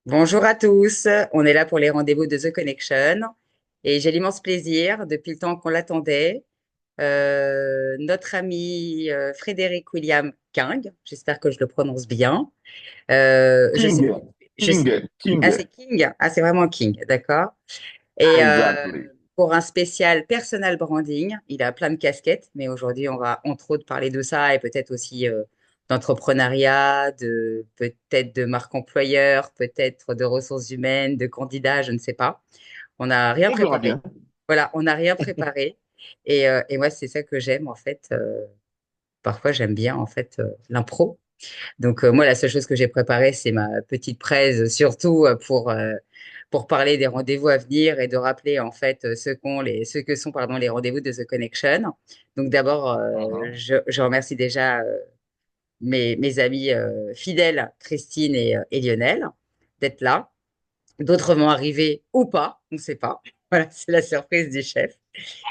Bonjour à tous, on est là pour les rendez-vous de The Connection et j'ai l'immense plaisir, depuis le temps qu'on l'attendait, notre ami Frédéric William King, j'espère que je le prononce bien. Je sais, King, je sais, King, ah King. c'est King, ah c'est vraiment King, d'accord. Et Exactly. pour un spécial personal branding, il a plein de casquettes, mais aujourd'hui on va entre autres parler de ça et peut-être aussi d'entrepreneuriat, de peut-être de marque employeur, peut-être de ressources humaines, de candidats, je ne sais pas. On n'a rien On verra préparé. bien. Voilà, on n'a rien préparé. Et moi, c'est ça que j'aime en fait. Parfois, j'aime bien en fait l'impro. Donc moi, la seule chose que j'ai préparée, c'est ma petite presse, surtout pour parler des rendez-vous à venir et de rappeler en fait ce que sont pardon les rendez-vous de The Connection. Donc d'abord, Mhm. je remercie déjà mes amis fidèles, Christine et Lionel, d'être là. D'autres vont arriver ou pas, on ne sait pas. Voilà, c'est la surprise du chef.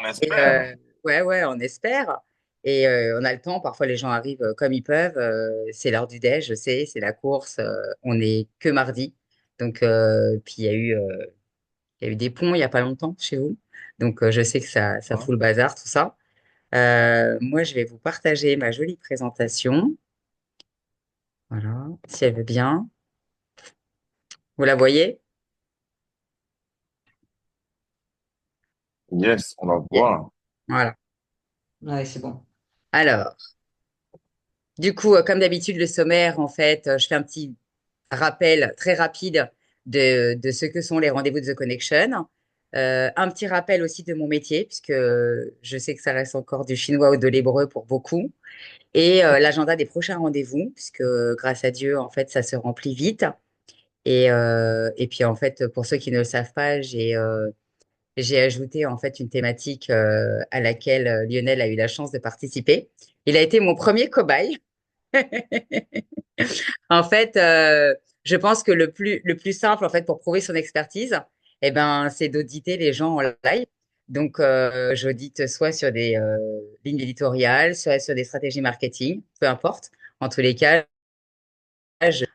On Et espère. ouais, on espère. Et on a le temps. Parfois, les gens arrivent comme ils peuvent. C'est l'heure du déj, je sais, c'est la course. On n'est que mardi. Donc, puis il y a eu des ponts il n'y a pas longtemps chez vous. Donc, je sais que ça Hein. fout le bazar, tout ça. Moi, je vais vous partager ma jolie présentation. Voilà, si elle veut bien. Vous la voyez? Yes, on va Yeah. voir. Voilà. Ouais, c'est bon. Alors, du coup, comme d'habitude, le sommaire, en fait, je fais un petit rappel très rapide de ce que sont les rendez-vous de The Connection. Un petit rappel aussi de mon métier, puisque je sais que ça reste encore du chinois ou de l'hébreu pour beaucoup. Et l'agenda des prochains rendez-vous, puisque grâce à Dieu, en fait, ça se remplit vite. Et puis, en fait, pour ceux qui ne le savent pas, j'ai ajouté en fait une thématique à laquelle Lionel a eu la chance de participer. Il a été mon premier cobaye. En fait, je pense que le plus simple, en fait, pour prouver son expertise, eh ben, c'est d'auditer les gens en live. Donc, j'audite soit sur des lignes éditoriales, soit sur des stratégies marketing, peu importe. En tous les cas,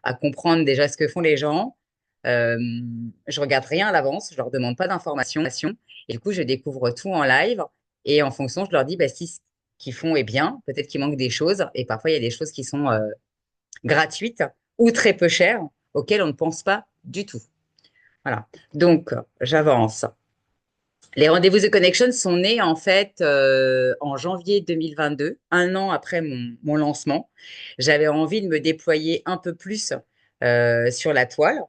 à comprendre déjà ce que font les gens. Euh, je regarde rien à l'avance, je leur demande pas d'informations. Et du coup, je découvre tout en live. Et en fonction, je leur dis, bah, si ce qu'ils font est bien, peut-être qu'il manque des choses. Et parfois, il y a des choses qui sont gratuites ou très peu chères auxquelles on ne pense pas du tout. Voilà. Donc, j'avance. Les rendez-vous The Connection sont nés en fait en janvier 2022, un an après mon lancement. J'avais envie de me déployer un peu plus sur la toile,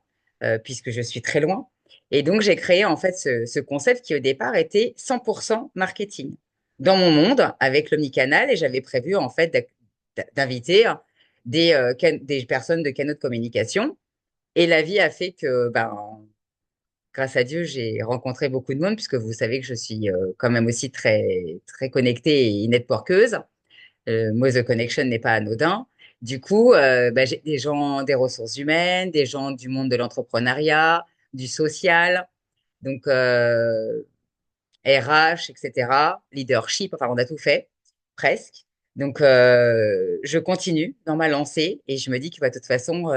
puisque je suis très loin. Et donc, j'ai créé en fait ce concept qui au départ était 100% marketing dans mon monde avec l'omnicanal et j'avais prévu en fait d'inviter des personnes de canaux de communication. Et la vie a fait que, ben, grâce à Dieu, j'ai rencontré beaucoup de monde, puisque vous savez que je suis quand même aussi très, très connectée et networkeuse. Moi, The Connection n'est pas anodin. Du coup, bah, j'ai des gens des ressources humaines, des gens du monde de l'entrepreneuriat, du social, donc RH, etc., leadership, enfin, on a tout fait, presque. Donc, je continue dans ma lancée et je me dis que bah, de toute façon,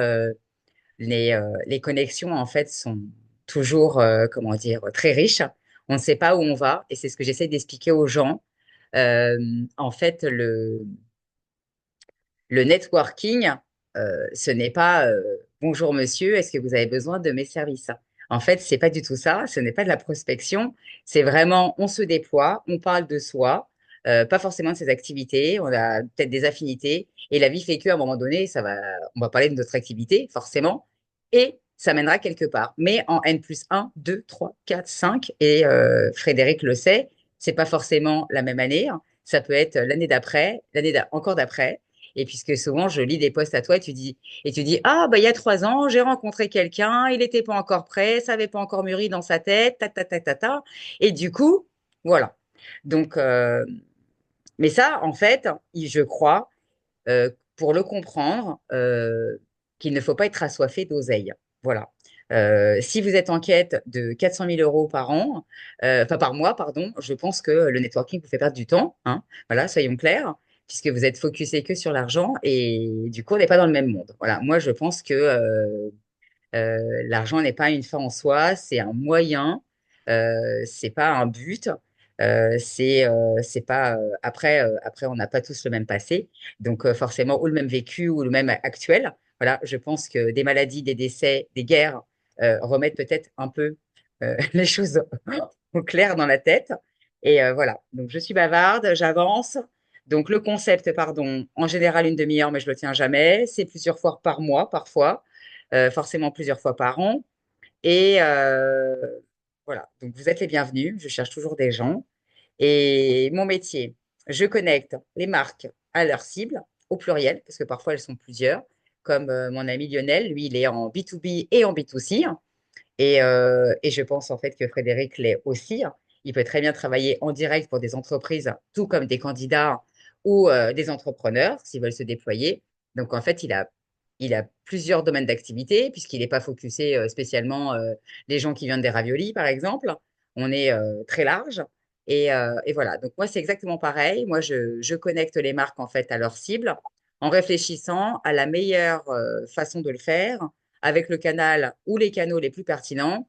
les connexions, en fait, sont toujours, comment dire, très riches. On ne sait pas où on va, et c'est ce que j'essaie d'expliquer aux gens. Euh, En fait, le networking, ce n'est pas bonjour monsieur, est-ce que vous avez besoin de mes services? En fait, c'est pas du tout ça. Ce n'est pas de la prospection. C'est vraiment, on se déploie, on parle de soi, pas forcément de ses activités. On a peut-être des affinités, et la vie fait qu'à un moment donné, on va parler de notre activité, forcément, et ça mènera quelque part. Mais en N plus un, 2, 3, 4, 5, et Frédéric le sait, c'est pas forcément la même année, hein. Ça peut être l'année d'après, encore d'après. Et puisque souvent, je lis des posts à toi et tu dis, ah, bah, il y a 3 ans, j'ai rencontré quelqu'un, il n'était pas encore prêt, ça n'avait pas encore mûri dans sa tête, ta, ta, ta, ta, ta. Et du coup, voilà. Donc, mais ça, en fait, je crois, pour le comprendre, qu'il ne faut pas être assoiffé d'oseille. Voilà. Si vous êtes en quête de 400 000 euros par an, enfin par mois, pardon, je pense que le networking vous fait perdre du temps, hein. Voilà, soyons clairs, puisque vous êtes focusé que sur l'argent et du coup, on n'est pas dans le même monde. Voilà. Moi, je pense que L'argent n'est pas une fin en soi, c'est un moyen, c'est pas un but. C'est pas après on n'a pas tous le même passé, donc forcément ou le même vécu ou le même actuel. Voilà, je pense que des maladies, des décès, des guerres remettent peut-être un peu les choses au clair dans la tête. Et voilà, donc je suis bavarde, j'avance. Donc le concept, pardon, en général une demi-heure, mais je le tiens jamais. C'est plusieurs fois par mois, parfois, forcément plusieurs fois par an. Et voilà, donc vous êtes les bienvenus. Je cherche toujours des gens. Et mon métier, je connecte les marques à leurs cibles, au pluriel, parce que parfois elles sont plusieurs, comme mon ami Lionel, lui, il est en B2B et en B2C. Et je pense en fait que Frédéric l'est aussi. Il peut très bien travailler en direct pour des entreprises, tout comme des candidats ou des entrepreneurs s'ils veulent se déployer. Donc en fait, il a plusieurs domaines d'activité puisqu'il n'est pas focusé spécialement les gens qui viennent des raviolis, par exemple. On est très large. Et voilà. Donc moi, c'est exactement pareil. Moi, je connecte les marques en fait à leur cible en réfléchissant à la meilleure façon de le faire avec le canal ou les canaux les plus pertinents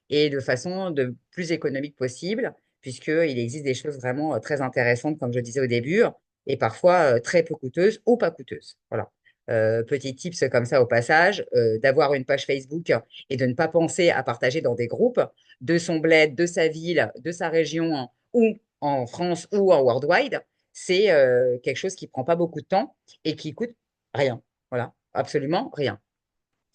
et de façon de plus économique possible, puisqu'il existe des choses vraiment très intéressantes, comme je disais au début, et parfois très peu coûteuses ou pas coûteuses. Voilà. Petit tips comme ça au passage, d'avoir une page Facebook et de ne pas penser à partager dans des groupes de son bled, de sa ville, de sa région ou en France ou en worldwide, c'est quelque chose qui prend pas beaucoup de temps et qui coûte rien. Voilà, absolument rien.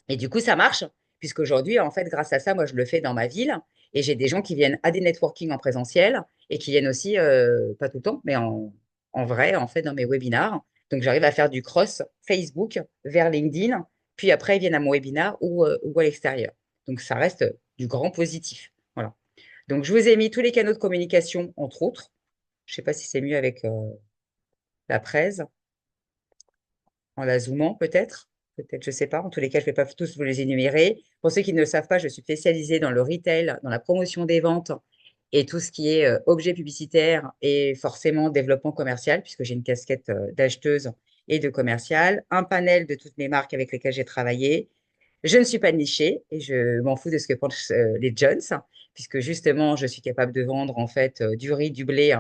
Et du coup, ça marche, puisqu'aujourd'hui, en fait, grâce à ça, moi, je le fais dans ma ville. Et j'ai des gens qui viennent à des networking en présentiel et qui viennent aussi, pas tout le temps, mais en vrai, en fait, dans mes webinars. Donc, j'arrive à faire du cross Facebook vers LinkedIn. Puis après, ils viennent à mon webinar ou à l'extérieur. Donc, ça reste du grand positif. Voilà. Donc, je vous ai mis tous les canaux de communication, entre autres. Je ne sais pas si c'est mieux avec la presse en la zoomant peut-être. Peut-être, je ne sais pas. En tous les cas, je ne vais pas tous vous les énumérer. Pour ceux qui ne le savent pas, je suis spécialisée dans le retail, dans la promotion des ventes et tout ce qui est objet publicitaire et forcément développement commercial, puisque j'ai une casquette d'acheteuse et de commercial, un panel de toutes mes marques avec lesquelles j'ai travaillé. Je ne suis pas nichée et je m'en fous de ce que pensent les Jones, puisque justement, je suis capable de vendre en fait du riz, du blé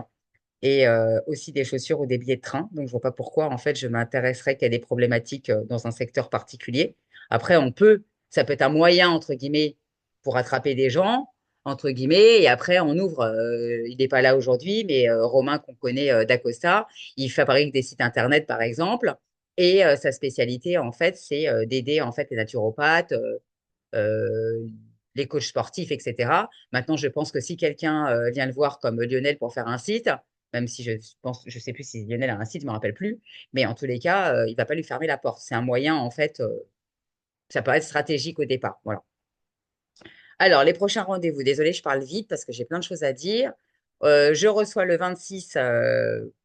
et aussi des chaussures ou des billets de train. Donc, je vois pas pourquoi, en fait, je m'intéresserais qu'à des problématiques dans un secteur particulier. Après, ça peut être un moyen, entre guillemets, pour attraper des gens, entre guillemets, et après, on ouvre, il n'est pas là aujourd'hui, mais Romain, qu'on connaît d'Acosta, il fabrique des sites Internet, par exemple, et sa spécialité, en fait, c'est d'aider, en fait, les naturopathes, euh, les coachs sportifs, etc. Maintenant, je pense que si quelqu'un vient le voir comme Lionel pour faire un site, même si je pense, je sais plus si Lionel a un site, je me rappelle plus, mais en tous les cas, il va pas lui fermer la porte. C'est un moyen, en fait, ça peut être stratégique au départ. Voilà. Alors, les prochains rendez-vous, désolé, je parle vite parce que j'ai plein de choses à dire. Je reçois le 26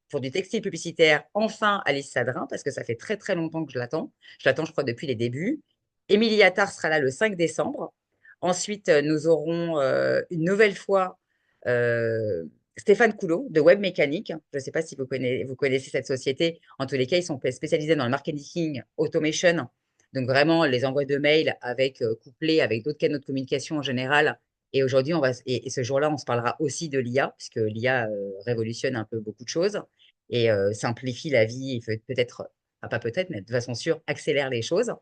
pour du textile publicitaire, enfin Alice Sadrin, parce que ça fait très très longtemps que je l'attends. Je l'attends, je crois, depuis les débuts. Émilie Attard sera là le 5 décembre. Ensuite, nous aurons une nouvelle fois euh, Stéphane Coulot de Web Mécanique. Je ne sais pas si vous connaissez cette société. En tous les cas, ils sont spécialisés dans le marketing automation. Donc vraiment, les envois de mails avec couplés avec d'autres canaux de communication en général. Et aujourd'hui, et ce jour-là, on se parlera aussi de l'IA, puisque l'IA révolutionne un peu beaucoup de choses et simplifie la vie, et peut-être, pas peut-être, mais de façon sûre, accélère les choses.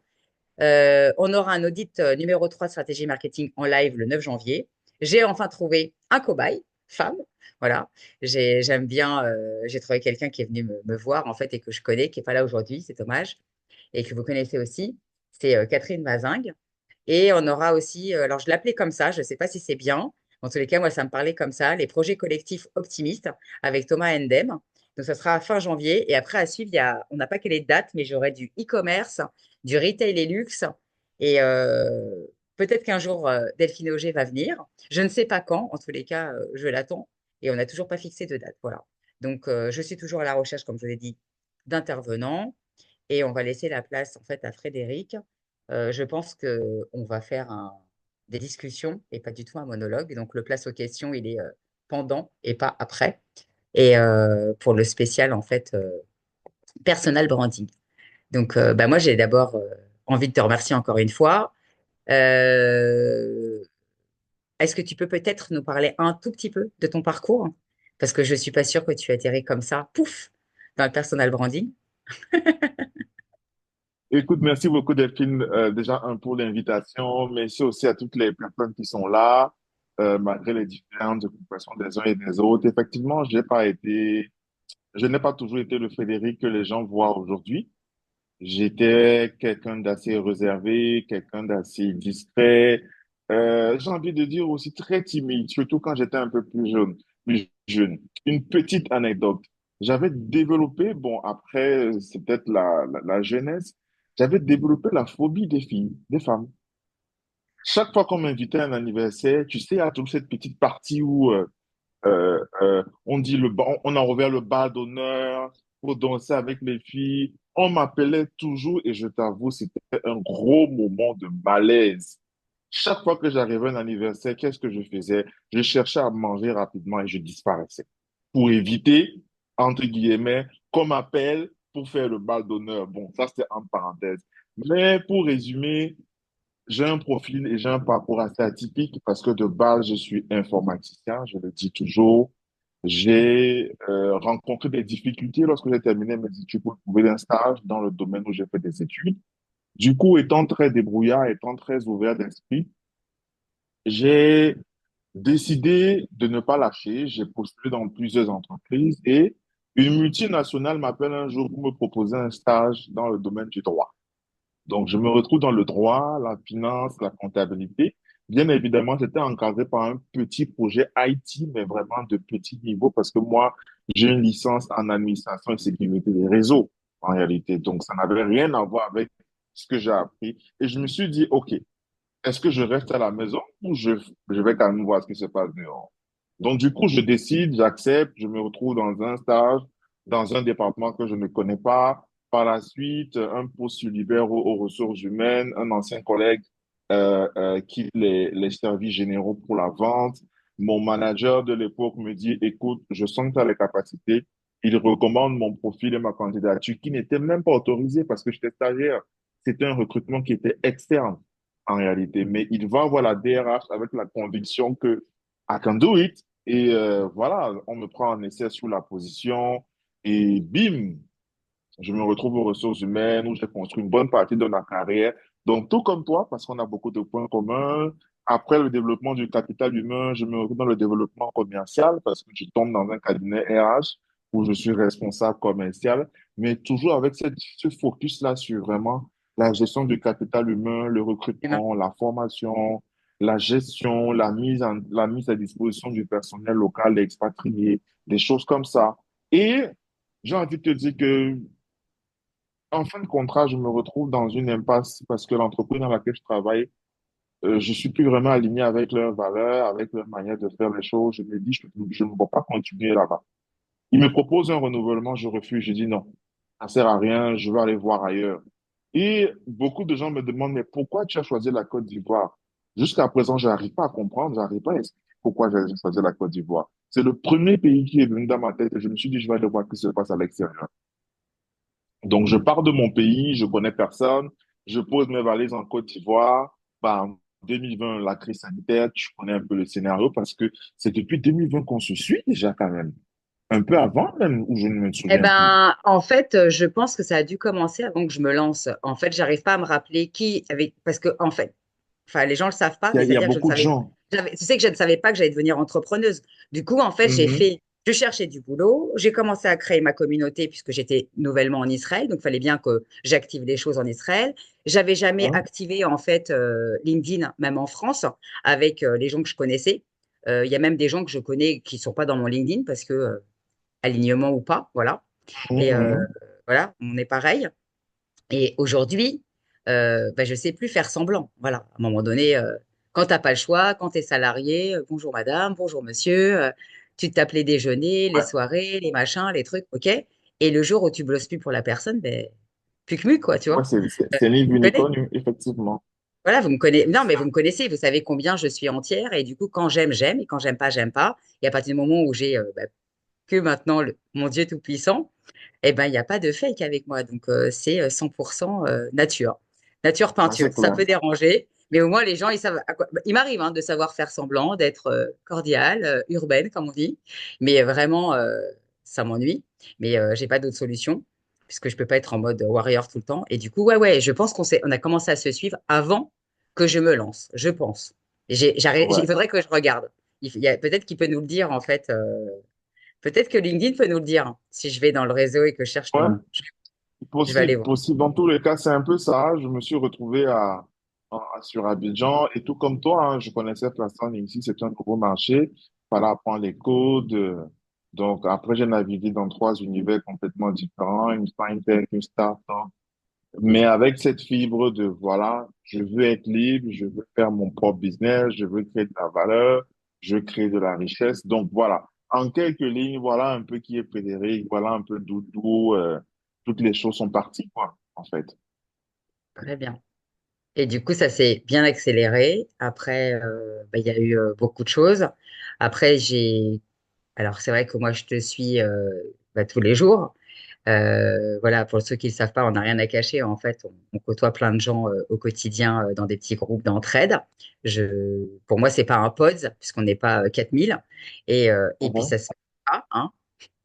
On aura un audit numéro 3 de stratégie marketing en live le 9 janvier. J'ai enfin trouvé un cobaye, femme. Voilà, j'aime bien, j'ai trouvé quelqu'un qui est venu me voir en fait et que je connais, qui n'est pas là aujourd'hui, c'est dommage, et que vous connaissez aussi. C'est Catherine Mazingue. Et on aura aussi, alors je l'appelais comme ça, je ne sais pas si c'est bien. En tous les cas, moi, ça me parlait comme ça, les projets collectifs optimistes avec Thomas Endem. Donc, ça sera fin janvier. Et après, à suivre, on n'a pas quelle est date, mais j'aurai du e-commerce, du retail et luxe. Et peut-être qu'un jour, Delphine Auger va venir. Je ne sais pas quand. En tous les cas, je l'attends. Et on n'a toujours pas fixé de date. Voilà. Donc, je suis toujours à la recherche, comme je vous l'ai dit, d'intervenants. Et on va laisser la place, en fait, à Frédéric. Je pense qu'on va faire des discussions et pas du tout un monologue. Donc, le place aux questions, il est pendant et pas après. Et pour le spécial, en fait, personal branding. Donc, bah, moi, j'ai d'abord envie de te remercier encore une fois. Euh, Est-ce que tu peux peut-être nous parler un tout petit peu de ton parcours? Parce que je ne suis pas sûre que tu atterris comme ça, pouf, dans le personal branding. Écoute, merci beaucoup Delphine, déjà pour l'invitation. Merci aussi à toutes les personnes qui sont là, malgré les différentes occupations des uns et des autres. Effectivement, je n'ai pas toujours été le Frédéric que les gens voient aujourd'hui. J'étais quelqu'un d'assez réservé, quelqu'un d'assez discret. J'ai envie de dire aussi très timide, surtout quand j'étais un peu plus jeune, plus jeune. Une petite anecdote. J'avais développé, bon, après, c'est peut-être la jeunesse, j'avais développé la phobie des filles, des femmes. Chaque fois qu'on m'invitait à un anniversaire, tu sais, à toute cette petite partie où on dit on a ouvert le bal d'honneur pour danser avec les filles. On m'appelait toujours et je t'avoue, c'était un gros moment de malaise. Chaque fois que j'arrivais à un anniversaire, qu'est-ce que je faisais? Je cherchais à manger rapidement et je disparaissais pour éviter, entre guillemets, qu'on m'appelle pour faire le bal d'honneur. Bon, ça c'était en parenthèse. Mais pour résumer, j'ai un profil et j'ai un parcours assez atypique parce que de base, je suis informaticien, je le dis toujours. J'ai rencontré des difficultés lorsque j'ai terminé mes études pour trouver un stage dans le domaine où j'ai fait des études. Du coup, étant très débrouillard, étant très ouvert d'esprit, j'ai décidé de ne pas lâcher. J'ai postulé dans plusieurs entreprises et une multinationale m'appelle un jour pour me proposer un stage dans le domaine du droit. Donc, je me retrouve dans le droit, la finance, la comptabilité. Bien évidemment, j'étais encadré par un petit projet IT, mais vraiment de petit niveau parce que moi, j'ai une licence en administration et sécurité des réseaux, en réalité. Donc, ça n'avait rien à voir avec ce que j'ai appris. Et je me suis dit, OK, est-ce que je reste à la maison ou je vais quand même voir ce qui se passe dehors? Donc, du coup, je décide, j'accepte, je me retrouve dans un stage, dans un département que je ne connais pas. Par la suite, un poste se libère aux ressources humaines, un ancien collègue quitte les services généraux pour la vente. Mon manager de l'époque me dit, écoute, je sens que tu as les capacités. Il recommande mon profil et ma candidature qui n'était même pas autorisée parce que j'étais stagiaire. C'était un recrutement qui était externe en réalité. Mais il va voir la DRH avec la conviction que I can do it. Et voilà, on me prend en essai sur la position et bim, je me retrouve aux ressources humaines où j'ai construit une bonne partie de ma carrière. Donc, tout comme toi, parce qu'on a beaucoup de points communs. Après le développement du capital humain, je me retrouve dans le développement commercial parce que je tombe dans un cabinet RH où je suis responsable commercial, mais toujours avec ce focus-là sur vraiment la gestion du capital humain, le Humain. recrutement, la formation, la gestion, la mise à disposition du personnel local, expatrié, des choses comme ça. Et j'ai envie de te dire que en fin de contrat, je me retrouve dans une impasse parce que l'entreprise dans laquelle je travaille, je suis plus vraiment aligné avec leurs valeurs, avec leur manière de faire les choses. Je me dis, je ne peux pas continuer là-bas. Ils me proposent un renouvellement, je refuse. Je dis non, ça sert à rien, je vais aller voir ailleurs. Et beaucoup de gens me demandent, mais pourquoi tu as choisi la Côte d'Ivoire? Jusqu'à présent, je n'arrive pas à comprendre, j'arrive pas à expliquer pourquoi j'ai choisi la Côte d'Ivoire. C'est le premier pays qui est venu dans ma tête et je me suis dit, je vais aller voir ce qui se passe à l'extérieur. Donc, je pars de mon pays, je connais personne, je pose mes valises en Côte d'Ivoire. Bah, en 2020, la crise sanitaire, tu connais un peu le scénario parce que c'est depuis 2020 qu'on se suit déjà quand même. Un peu avant même, où je ne me Eh souviens plus. ben, en fait, je pense que ça a dû commencer avant que je me lance. En fait, j'arrive pas à me rappeler qui avait, parce que, en fait, enfin, les gens le savent pas, mais Il y a c'est-à-dire que je ne beaucoup de savais, gens. tu sais que je ne savais pas que j'allais devenir entrepreneuse. Du coup, en fait, Mhm. je cherchais du boulot, j'ai commencé à créer ma communauté puisque j'étais nouvellement en Israël, donc il fallait bien que j'active les choses en Israël. J'avais jamais Hein? activé, en fait, LinkedIn, même en France, avec les gens que je connaissais. Il y a même des gens que je connais qui sont pas dans mon LinkedIn parce que, alignement ou pas, voilà. Et Mhm. voilà, on est pareil. Et aujourd'hui, ben, je ne sais plus faire semblant. Voilà, à un moment donné, quand tu n'as pas le choix, quand tu es salarié, bonjour madame, bonjour monsieur, tu t'appelles les déjeuners, les Ouais, soirées, les machins, les trucs, ok. Et le jour où tu bosses plus pour la personne, ben, plus que mu, quoi, tu ouais, vois. c'est ni Tu vu me ni connais. connu, effectivement. Voilà, vous me connaissez. Non, mais vous me connaissez, vous savez combien je suis entière. Et du coup, quand j'aime, j'aime. Et quand j'aime pas, j'aime pas. Et à partir du moment où j'ai ben, que maintenant mon Dieu Tout-Puissant, eh ben, il n'y a pas de fake avec moi. Donc, c'est 100% nature. Nature Ça, c'est peinture. Ça clair. peut déranger, Mais au moins, les gens, ils savent à quoi. Bah, il m'arrive hein, de savoir faire semblant, d'être cordiale, urbaine, comme on dit. Mais vraiment, ça m'ennuie. Mais j'ai pas d'autre solution, puisque je peux pas être en mode warrior tout le temps. Et du coup, ouais, je pense on a commencé à se suivre avant que je me lance, je pense. Ouais. Il faudrait que je regarde. Il y a peut-être qu'il peut nous le dire, en fait. Peut-être que LinkedIn peut nous le dire, hein, si je vais dans le réseau et que je cherche ton Ouais, nom. Je vais aller possible, voir. possible. Dans tous les cas, c'est un peu ça. Je me suis retrouvé sur Abidjan et tout comme toi, hein, je connaissais personne ici. C'est un nouveau marché. Fallait apprendre les codes. Donc, après, j'ai navigué dans trois univers complètement différents, une fintech, une start-up. Mais avec cette fibre de, voilà, je veux être libre, je veux faire mon propre business, je veux créer de la valeur, je veux créer de la richesse. Donc, voilà. En quelques lignes, voilà un peu qui est Frédéric, voilà un peu d'où toutes les choses sont parties, quoi, en fait. Très bien. Et du coup, ça s'est bien accéléré. Après, bah, il y a eu beaucoup de choses. Après, alors c'est vrai que moi, je te suis bah, tous les jours. Voilà, pour ceux qui ne le savent pas, on n'a rien à cacher. En fait, on côtoie plein de gens au quotidien dans des petits groupes d'entraide. Pour moi, c'est pas un pods, puisqu'on n'est pas 4000. Et puis, Mhm. ça se fait pas, hein,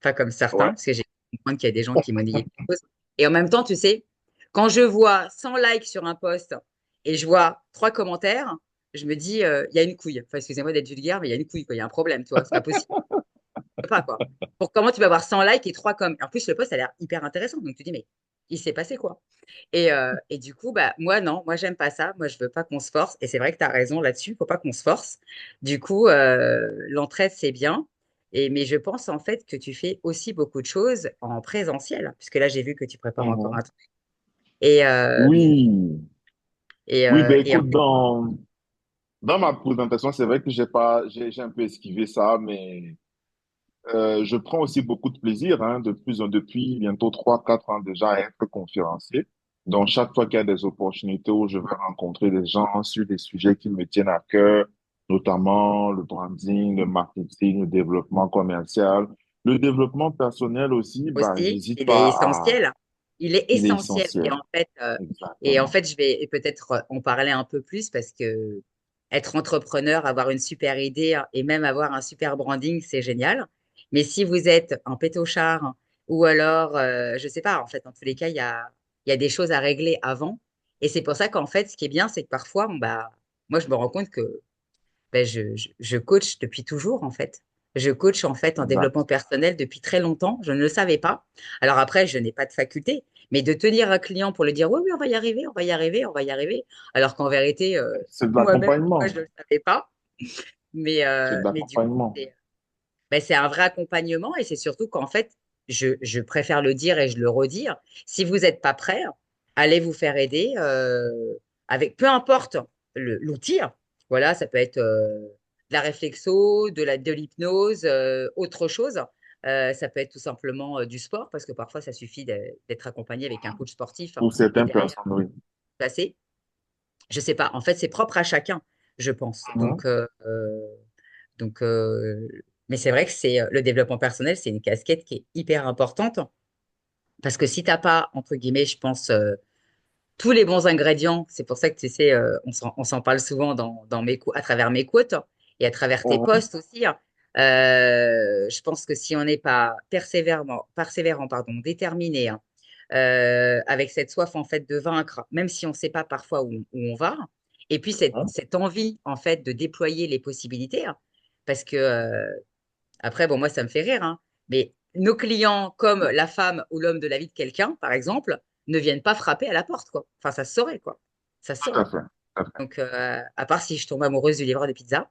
pas comme certains, Ouais. parce que j'ai compris qu'il y a des gens qui monnaient des choses. Et en même temps, tu sais, quand je vois 100 likes sur un post et je vois 3 commentaires, je me dis, il y a une couille. Enfin, excusez-moi d'être vulgaire, mais il y a une couille, quoi. Il y a un problème, tu vois. C'est pas possible. Pas, quoi. Pour comment tu vas avoir 100 likes et 3 comme. En plus, le post a l'air hyper intéressant. Donc, tu dis, mais il s'est passé quoi? Et du coup, bah, moi, non, moi, j'aime pas ça. Moi, je veux pas qu'on se force. Et c'est vrai que tu as raison là-dessus. Faut pas qu'on se force. Du coup, l'entraide, c'est bien. Mais je pense en fait que tu fais aussi beaucoup de choses en présentiel, puisque là, j'ai vu que tu prépares encore un Mhm. truc. Et, euh, Oui. Oui, ben et en écoute, dans ma présentation, c'est vrai que j'ai un peu esquivé ça, mais je prends aussi beaucoup de plaisir, hein, depuis bientôt 3, 4 ans déjà à être conférencier. Donc, chaque fois qu'il y a des opportunités où je vais rencontrer des gens sur des sujets qui me tiennent à cœur, notamment le branding, le marketing, le développement commercial, le développement personnel aussi, bah, aussi, j'hésite il est pas à, essentiel. Il est il est essentiel. essentiel. Et en Exactement. fait, je vais peut-être en parler un peu plus parce que être entrepreneur, avoir une super idée et même avoir un super branding, c'est génial. Mais si vous êtes un pétochard ou alors, je sais pas, en fait, dans tous les cas, il y a des choses à régler avant. Et c'est pour ça qu'en fait, ce qui est bien, c'est que parfois, bon, bah, moi, je me rends compte que ben, je coach depuis toujours, en fait. Je coach, en fait, en développement Exact. personnel depuis très longtemps. Je ne le savais pas. Alors après, je n'ai pas de faculté, mais de tenir un client pour le dire, oui, oui, on va y arriver, on va y arriver, on va y arriver. Alors qu'en vérité, C'est de moi-même, moi, l'accompagnement. je ne le savais pas. C'est de Mais du coup, l'accompagnement. c'est un vrai accompagnement et c'est surtout qu'en fait, je préfère le dire et je le redire. Si vous n'êtes pas prêt, allez vous faire aider avec peu importe l'outil. Voilà, ça peut être de la réflexo, de l'hypnose, autre chose. Ça peut être tout simplement du sport parce que parfois ça suffit d'être accompagné avec un coach sportif Pour et certaines derrière personnes, oui. passer. Je sais pas. En fait, c'est propre à chacun, je pense. Mhm. Donc, mais c'est vrai que c'est le développement personnel, c'est une casquette qui est hyper importante parce que si t'as pas, entre guillemets, je pense, tous les bons ingrédients, c'est pour ça que tu sais, on s'en parle souvent à travers mes quotes et à travers tes Mhm. posts aussi. Hein. Je pense que si on n'est pas persévérant, pardon, déterminé, hein, avec cette soif en fait de vaincre, même si on ne sait pas parfois où on va, et puis cette envie en fait de déployer les possibilités, hein, parce que après, bon, moi, ça me fait rire, hein, mais nos clients, comme la femme ou l'homme de la vie de quelqu'un, par exemple, ne viennent pas frapper à la porte, quoi. Enfin, ça se saurait, quoi. Ça se Tout à saurait. fait. Tout à fait. Donc, à part si je tombe amoureuse du livreur de pizza,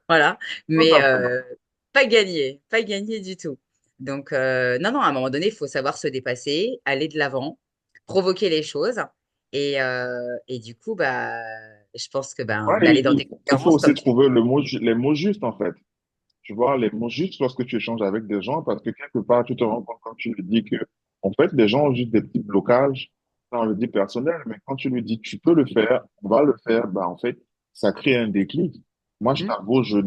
voilà. Tout Mais à fait. pas gagné, pas gagné du tout. Donc, non, non, à un moment donné, il faut savoir se dépasser, aller de l'avant, provoquer les choses. Et du coup, bah, je pense que ben, Ouais, d'aller dans des il faut conférences aussi comme tu trouver les mots justes, en fait. Tu vois, les mots justes lorsque tu échanges avec des gens, parce que quelque part, tu te rends compte quand tu lui dis que, en fait, les gens ont juste des petits blocages, ça, on le dit personnel, mais quand tu lui dis, tu peux le faire, on va le faire, bah, en fait, ça crée un déclic. Moi, je dis. t'avoue, je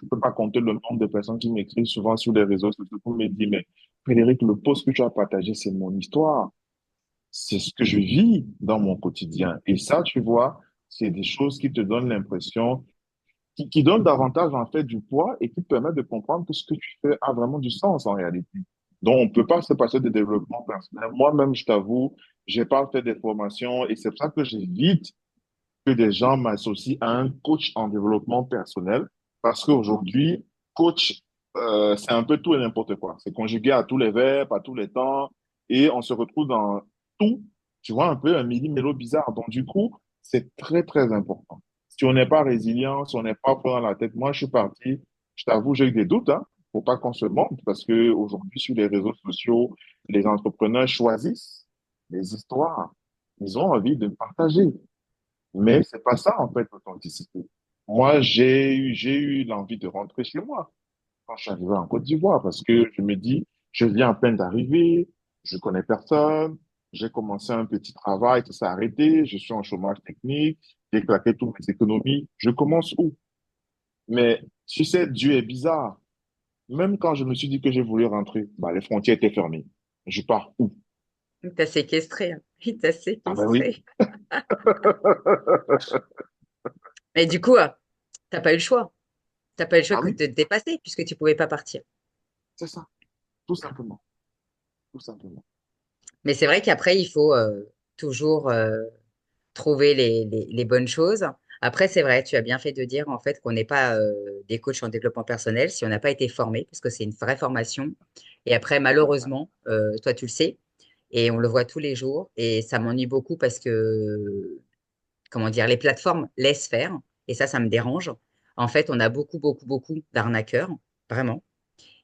peux pas compter le nombre de personnes qui m'écrivent souvent sur les réseaux sociaux pour me dire, mais Frédéric, le post que tu as partagé, c'est mon histoire. c'est ce que je vis dans mon quotidien. Et ça, tu vois, c'est des choses qui te donnent l'impression, qui donnent davantage en fait du poids et qui te permettent de comprendre que ce que tu fais a vraiment du sens en réalité. Donc, on ne peut pas se passer de développement personnel. Moi-même, je t'avoue, j'ai pas fait des formations et c'est pour ça que j'évite que des gens m'associent à un coach en développement personnel parce qu'aujourd'hui, coach, c'est un peu tout et n'importe quoi. C'est conjugué à tous les verbes, à tous les temps et on se retrouve dans tout, tu vois, un peu un méli-mélo bizarre. Donc, du coup, c'est très, très important. Si on n'est pas résilient, si on n'est pas fort dans la tête, moi, je suis parti, je t'avoue, j'ai eu des doutes, hein. Faut pas qu'on se mente parce que aujourd'hui, sur les réseaux sociaux, les entrepreneurs choisissent les histoires. Ils ont envie de partager. Mais c'est pas ça, en fait, l'authenticité. Moi, j'ai eu l'envie de rentrer chez moi quand je suis arrivé en Côte d'Ivoire parce que je me dis, je viens à peine d'arriver, je connais personne, j'ai commencé un petit travail, tout s'est arrêté, je suis en chômage technique, j'ai claqué toutes mes économies, je commence où? Mais tu sais, Dieu est bizarre. Même quand je me suis dit que j'ai voulu rentrer, bah, les frontières étaient fermées. Je pars où? Il t'a séquestré, hein. Il t'a Ah ben oui. séquestré. Mais du coup, t'as pas eu le choix. T'as pas eu le choix Ah que de oui, te dépasser puisque tu pouvais pas partir. c'est ça, tout simplement, tout simplement. Mais c'est vrai qu'après, il faut toujours trouver les bonnes choses. Après, c'est vrai, tu as bien fait de dire en fait qu'on n'est pas des coachs en développement personnel si on n'a pas été formé, parce que c'est une vraie formation. Et après, malheureusement, toi, tu le sais, et on le voit tous les jours, et ça m'ennuie beaucoup parce que, comment dire, les plateformes laissent faire, et ça me dérange. En fait, on a beaucoup, beaucoup, beaucoup d'arnaqueurs, vraiment.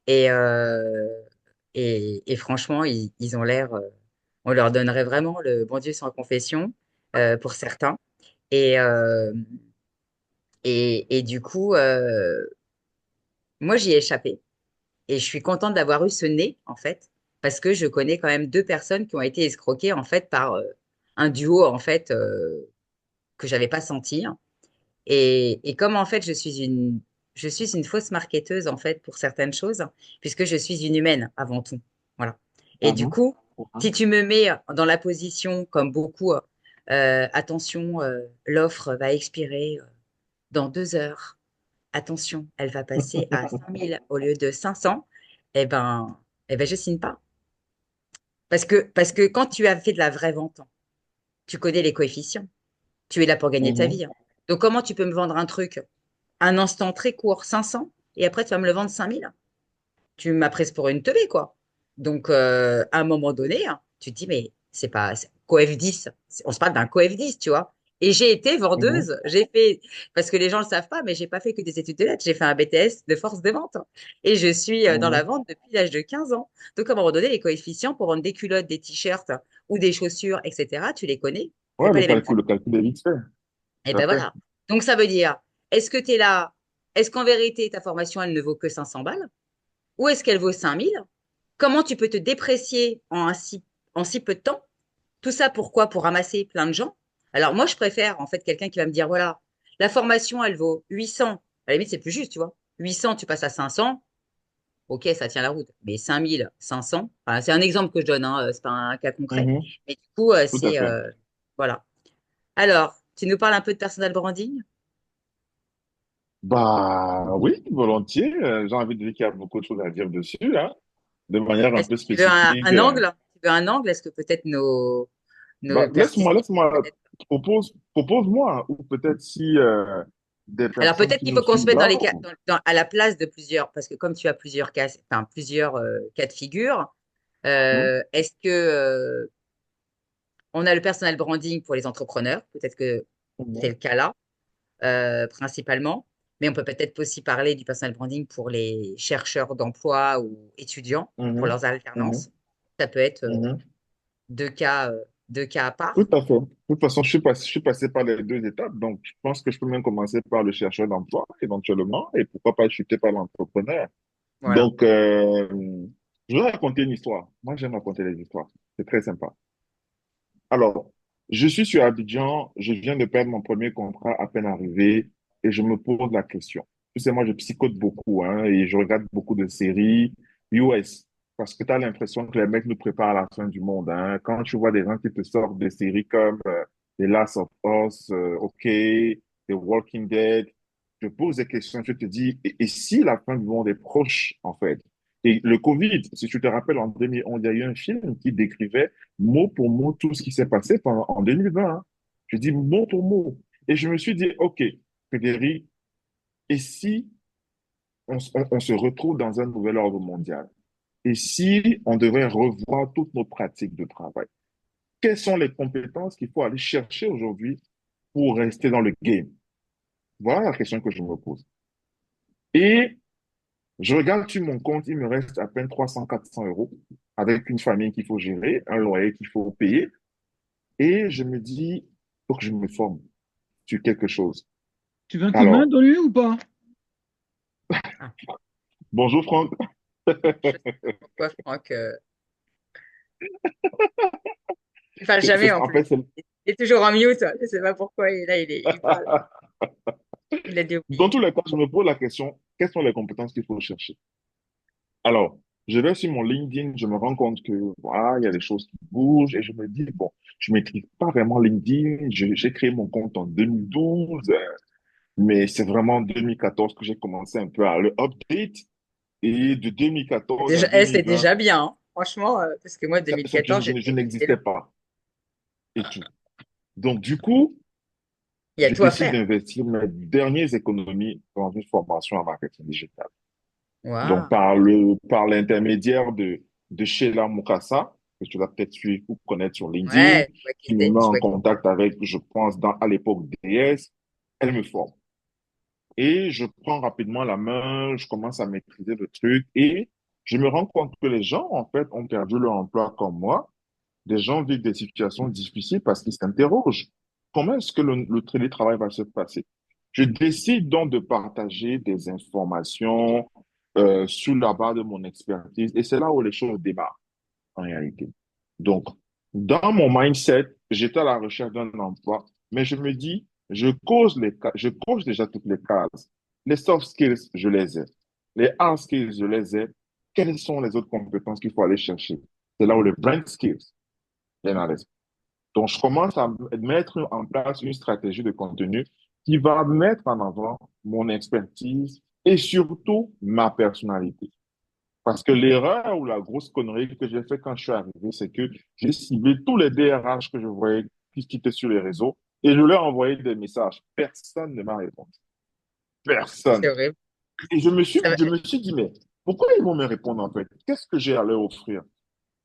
Et, et franchement, ils ont l'air, on leur donnerait vraiment le bon Dieu sans confession pour certains. Et, et du coup, moi, j'y ai échappé. Et je suis contente d'avoir eu ce nez, en fait, parce que je connais quand même deux personnes qui ont été escroquées, en fait, par un duo, en fait, que j'avais pas senti. Et comme, en fait, je suis une fausse marketeuse, en fait, pour certaines choses, puisque je suis une humaine avant tout. Voilà. Et du Mhm, coup, si mhm. tu me mets dans la position, comme beaucoup, attention, l'offre va expirer dans 2 heures. Attention, elle va passer à 5 000 au lieu de 500. Eh ben, je signe pas. Parce que quand tu as fait de la vraie vente, tu connais les coefficients. Tu es là pour gagner ta Mhm. vie. Donc, comment tu peux me vendre un truc, un instant très court, 500, et après, tu vas me le vendre 5 000? Tu m'as prise pour une teubée, quoi. Donc, à un moment donné, tu te dis, mais c'est pas coef 10. On se parle d'un coef 10, tu vois. Et j'ai été Mhm. vendeuse. J'ai fait, parce que les gens ne le savent pas, mais j'ai pas fait que des études de lettres. J'ai fait un BTS de force de vente. Et je suis dans la Mhm. vente depuis l'âge de 15 ans. Donc, à un moment donné, les coefficients pour vendre des culottes, des t-shirts ou des chaussures, etc., tu les connais. C'est Ouais, pas les mêmes. le calcul est vite fait, Et tout à ben fait. voilà. Donc, ça veut dire, est-ce que tu es là? Est-ce qu'en vérité, ta formation, elle ne vaut que 500 balles? Ou est-ce qu'elle vaut 5 000? Comment tu peux te déprécier en si peu de temps? Tout ça pourquoi? Pour ramasser plein de gens. Alors moi, je préfère en fait quelqu'un qui va me dire, voilà, la formation, elle vaut 800. À la limite, c'est plus juste, tu vois. 800, tu passes à 500. Ok, ça tient la route. Mais 5 500, enfin, c'est un exemple que je donne, hein, c'est pas un cas concret. Mhm. Mais du coup, Tout à c'est... fait. voilà. Alors, tu nous parles un peu de personal branding? Bah oui, volontiers. J'ai envie de dire qu'il y a beaucoup de choses à dire dessus, hein, de manière un Est-ce peu que tu veux spécifique. un angle? Tu veux un angle? Est-ce que peut-être Bah, nos participants... laisse-moi, propose-moi, ou peut-être si des Alors personnes peut-être qui qu'il nous faut qu'on se suivent mette là. à la place de plusieurs, parce que comme tu as plusieurs cas, enfin, plusieurs cas de figure, Mhm. est-ce que on a le personal branding pour les entrepreneurs? Peut-être que c'est Mhm. le cas là, principalement, mais on peut peut-être aussi parler du personal branding pour les chercheurs d'emploi ou étudiants pour Mhm. leurs Mhm. alternances. Ça peut être Mhm. deux cas, deux cas à Tout part. à fait. De toute façon, je suis passé par les deux étapes, donc je pense que je peux même commencer par le chercheur d'emploi, éventuellement, et pourquoi pas chuter par l'entrepreneur. Voilà. Donc, je vais raconter une histoire. Moi, j'aime raconter les histoires. C'est très sympa. Alors, je suis sur Abidjan, je viens de perdre mon premier contrat à peine arrivé et je me pose la question. Tu sais, moi, je psychote beaucoup, hein, et je regarde beaucoup de séries US. parce que tu as l'impression que les mecs nous préparent à la fin du monde, hein. Quand tu vois des gens qui te sortent des séries comme The Last of Us, OK, The Walking Dead, je pose des questions, je te dis, et si la fin du monde est proche, en fait? Et le Covid, si tu te rappelles, en 2011, il y a eu un film qui décrivait mot pour mot tout ce qui s'est passé en 2020, hein. Je dis mot pour mot. Et je me suis dit, OK, Frédéric, et si on se retrouve dans un nouvel ordre mondial? Et si on devait revoir toutes nos pratiques de travail? Quelles sont les compétences qu'il faut aller chercher aujourd'hui pour rester dans le game? Voilà la question que je me pose. Et je regarde sur mon compte, il me reste à peine 300, 400 € avec une famille qu'il faut gérer, un loyer qu'il faut payer. Et je me dis, il faut que je me forme sur quelque chose. Tu veux un coup de main Alors, dans lui ou pas? Ah, bonjour Franck. je sais pas pourquoi Franck, il parle jamais en En plus. fait, c'est Il est toujours en mute. Je sais pas pourquoi. Et là, il parle. Il a dû dans oublier. tous les cas, je me pose la question, quelles sont les compétences qu'il faut chercher? Alors, je vais sur mon LinkedIn, je me rends compte que voilà, il y a des choses qui bougent et je me dis, bon, je maîtrise pas vraiment LinkedIn. J'ai créé mon compte en 2012, mais c'est vraiment en 2014 que j'ai commencé un peu à le update. Et de 2014 à Déjà, c'est 2020, déjà bien, hein. Franchement, parce que moi, je 2014, je j'étais. n'existais pas et tout. Donc, du coup, Il y a je tout à décide faire. d'investir mes dernières économies dans une formation en marketing digital. Donc, Waouh. par l'intermédiaire de Sheila Mukasa, que tu vas peut-être suivre ou connaître sur LinkedIn, Ouais, je vois qui qui me c'est. met Je en vois qui c'est. contact avec, je pense, à l'époque DS, elle me forme. Et je prends rapidement la main, je commence à maîtriser le truc et je me rends compte que les gens, en fait, ont perdu leur emploi comme moi. Des gens vivent des situations difficiles parce qu'ils s'interrogent. Comment est-ce que le télétravail va se passer? Je décide donc de partager des informations sous la barre de mon expertise et c'est là où les choses démarrent en réalité. Donc, dans mon mindset, j'étais à la recherche d'un emploi, mais je me dis, je coche déjà toutes les cases. Les soft skills, je les ai. Les hard skills, je les ai. Quelles sont les autres compétences qu'il faut aller chercher? C'est là où les brand skills viennent à l'esprit. Donc, je commence à mettre en place une stratégie de contenu qui va mettre en avant mon expertise et surtout ma personnalité. Parce que l'erreur ou la grosse connerie que j'ai fait quand je suis arrivé, c'est que j'ai ciblé tous les DRH que je voyais qui étaient sur les réseaux et je leur envoyais des messages. Personne ne m'a répondu. C'est Personne. horrible. Et Ça va- je me suis dit, mais pourquoi ils vont me répondre en fait? Qu'est-ce que j'ai à leur offrir?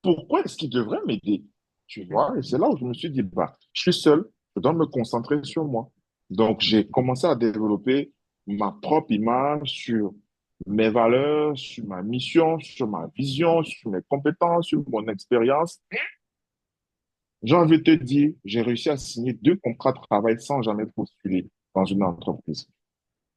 Pourquoi est-ce qu'ils devraient m'aider? Tu vois? Et c'est là où je me suis dit, bah, je suis seul, je dois me concentrer sur moi. Donc, j'ai commencé à développer ma propre image sur mes valeurs, sur ma mission, sur ma vision, sur mes compétences, sur mon expérience. J'ai envie de te dire, j'ai réussi à signer 2 contrats de travail sans jamais postuler dans une entreprise.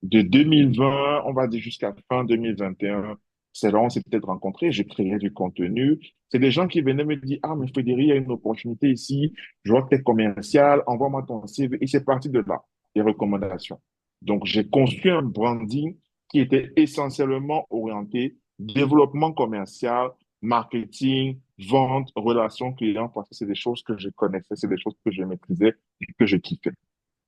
De 2020, on va dire jusqu'à fin 2021, c'est là où on s'est peut-être rencontrés, j'ai créé du contenu. C'est des gens qui venaient me dire, ah, mais Frédéric, il y a une opportunité ici, je vois que tu es commercial, envoie-moi ton CV. Et c'est parti de là, les recommandations. Donc, j'ai construit un branding qui était essentiellement orienté développement commercial, marketing, vente, relations clients, parce que c'est des choses que je connaissais, c'est des choses que je maîtrisais et que je kiffais.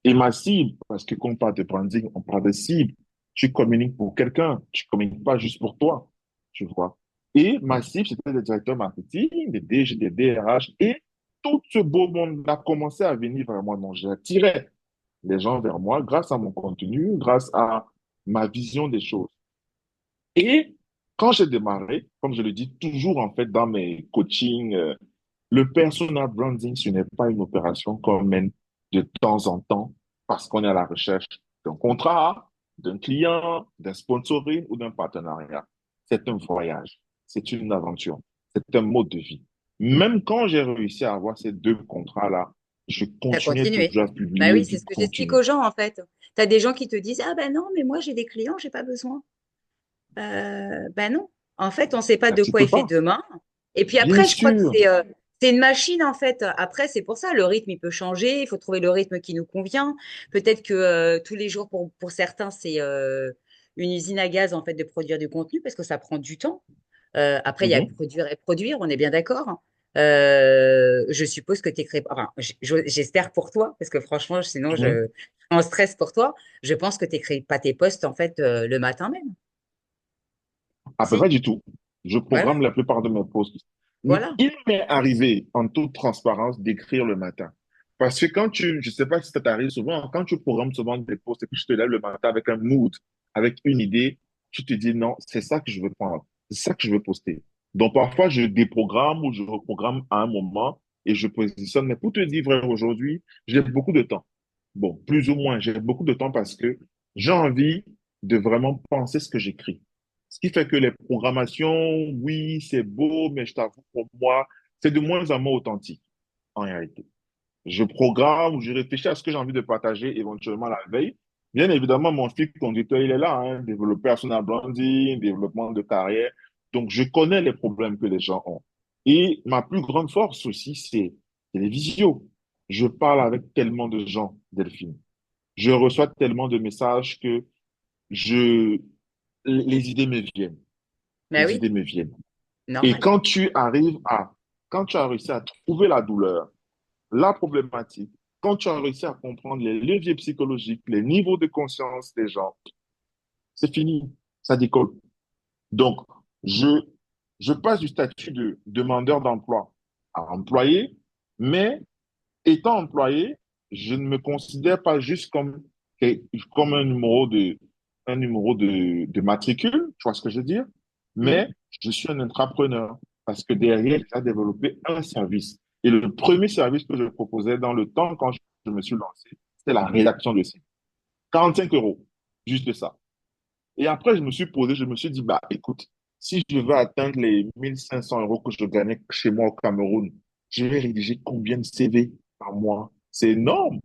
Et ma cible, parce que quand on parle de branding, on parle de cible. Tu communiques pour quelqu'un, tu communiques pas juste pour toi, tu vois. Et ma cible, c'était des directeurs marketing, des DG, des DRH, et tout ce beau monde a commencé à venir vers moi. Donc, j'attirais les gens vers moi grâce à mon contenu, grâce à ma vision des choses. Et quand j'ai démarré, comme je le dis toujours en fait dans mes coachings, le personal branding, ce n'est pas une opération qu'on mène de temps en temps parce qu'on est à la recherche d'un contrat, d'un client, d'un sponsoring ou d'un partenariat. C'est un voyage, c'est une aventure, c'est un mode de vie. Même quand j'ai réussi à avoir ces 2 contrats-là, je T'as continuais continué. toujours à Bah publier oui, c'est du ce que j'explique contenu. aux gens, en fait. Tu as des gens qui te disent, ah ben non, mais moi, j'ai des clients, j'ai pas besoin. Ben non. En fait, on ne sait pas Ben, de tu quoi peux est fait pas. demain. Et puis Bien après, je crois que sûr. c'est une machine, en fait. Après, c'est pour ça, le rythme, il peut changer. Il faut trouver le rythme qui nous convient. Peut-être que tous les jours, pour certains, c'est une usine à gaz, en fait, de produire du contenu parce que ça prend du temps. Après, il y a Mhm. produire et produire, on est bien d'accord, hein. Je suppose que tu écris, enfin, j'espère pour toi, parce que franchement, sinon, Mhm. je suis en stress pour toi. Je pense que tu n'écris pas tes posts, en fait, le matin même. À peu près Si? du tout. Je Voilà, programme la plupart de mes posts. voilà. Il m'est arrivé, en toute transparence, d'écrire le matin. Parce que je sais pas si ça t'arrive souvent, quand tu programmes souvent des posts et que tu te lèves le matin avec un mood, avec une idée, tu te dis non, c'est ça que je veux prendre, c'est ça que je veux poster. Donc parfois, je déprogramme ou je reprogramme à un moment et je positionne. Mais pour te dire vrai, aujourd'hui, j'ai beaucoup de temps. Bon, plus ou moins, j'ai beaucoup de temps parce que j'ai envie de vraiment penser ce que j'écris. Ce qui fait que les programmations, oui, c'est beau, mais je t'avoue, pour moi, c'est de moins en moins authentique, en réalité. Je programme, je réfléchis à ce que j'ai envie de partager éventuellement la veille. Bien évidemment, mon fil conducteur, il est là, hein, développer personal branding, développement de carrière. Donc, je connais les problèmes que les gens ont. Et ma plus grande force aussi, c'est les visios. Je parle avec tellement de gens, Delphine. Je reçois tellement de messages que je, les idées me viennent. Ben Les oui, idées me viennent. Et normal. quand tu as réussi à trouver la douleur, la problématique, quand tu as réussi à comprendre les leviers psychologiques, les niveaux de conscience des gens, c'est fini, ça décolle. Donc, je, je passe du statut de demandeur d'emploi à employé, mais étant employé, je ne me considère pas juste comme un numéro de matricule, tu vois ce que je veux dire? Hmm. Mais je suis un entrepreneur parce que derrière, j'ai développé un service. Et le premier service que je proposais dans le temps quand je me suis lancé, c'était la rédaction de site. 45 €, juste ça. Et après, je me suis posé, je me suis dit, bah, écoute, si je veux atteindre les 1 500 € que je gagnais chez moi au Cameroun, je vais rédiger combien de CV par mois? C'est énorme.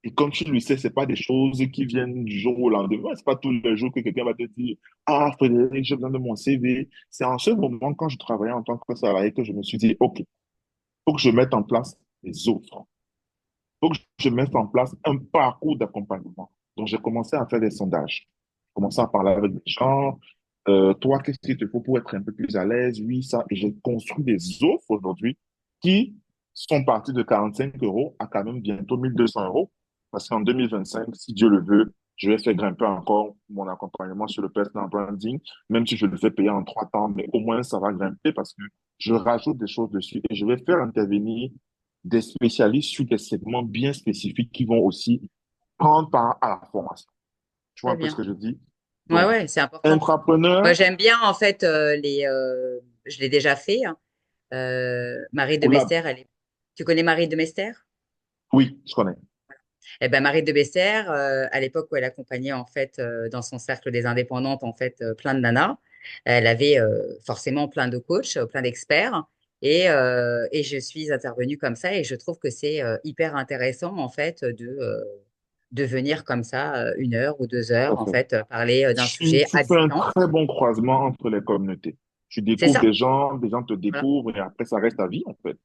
Et comme tu le sais, c'est pas des choses qui viennent du jour au lendemain. C'est pas tous les jours que quelqu'un va te dire, ah, Frédéric, j'ai besoin de mon CV. C'est en ce moment, quand je travaillais en tant que salarié, que je me suis dit, OK, faut que je mette en place des offres. Faut que je mette en place un parcours d'accompagnement. Donc, j'ai commencé à faire des sondages. J'ai commencé à parler avec des gens. Toi, qu'est-ce qu'il te faut pour être un peu plus à l'aise? Oui, ça. Et j'ai construit des offres aujourd'hui qui sont parties de 45 € à quand même bientôt 1 200 €. Parce qu'en 2025, si Dieu le veut, je vais faire grimper encore mon accompagnement sur le personal branding, même si je le fais payer en 3 temps, mais au moins ça va grimper parce que je rajoute des choses dessus et je vais faire intervenir des spécialistes sur des segments bien spécifiques qui vont aussi prendre part à la formation. Tu vois Très un peu ce bien. que je dis? Ouais, Donc, ouais, c'est important. Moi, entrepreneur, j'aime bien, en fait, je l'ai déjà fait, hein. Marie de on l'a, Mester, tu connais Marie de Mester? oui, je connais. Eh ben, Marie de Besser, à l'époque où elle accompagnait en fait dans son cercle des indépendantes en fait plein de nanas, elle avait forcément plein de coachs, plein d'experts, et je suis intervenue comme ça et je trouve que c'est hyper intéressant en fait de venir comme ça 1 heure ou 2 heures en Tout à fait. fait parler d'un sujet Tu à fais un distance. très bon croisement entre les communautés. Tu C'est découvres ça. des gens te Voilà. découvrent et après ça reste à vie, en fait.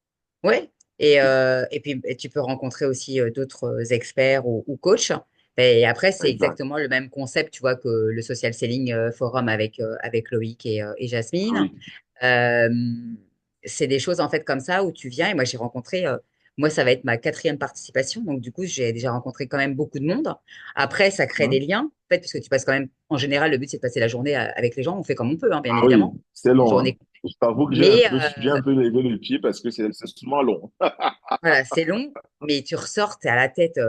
Oui, et puis tu peux rencontrer aussi d'autres experts ou coachs. Et après, c'est Exact. exactement le même concept, tu vois, que le Social Selling Forum avec Loïc et Jasmine. Oui. Euh, c'est des choses en fait comme ça où tu viens et moi j'ai rencontré, moi ça va être ma quatrième participation, donc du coup j'ai déjà rencontré quand même beaucoup de monde. Après, ça crée des Hein? liens, en fait, puisque tu passes quand même, en général, le but c'est de passer la journée avec les gens, on fait comme on peut, hein, bien Ah oui, évidemment. c'est Une long, hein. journée. Je t'avoue que Mais j'ai un peu levé le pied parce que c'est souvent long. voilà, c'est long, mais tu ressors, tu à la tête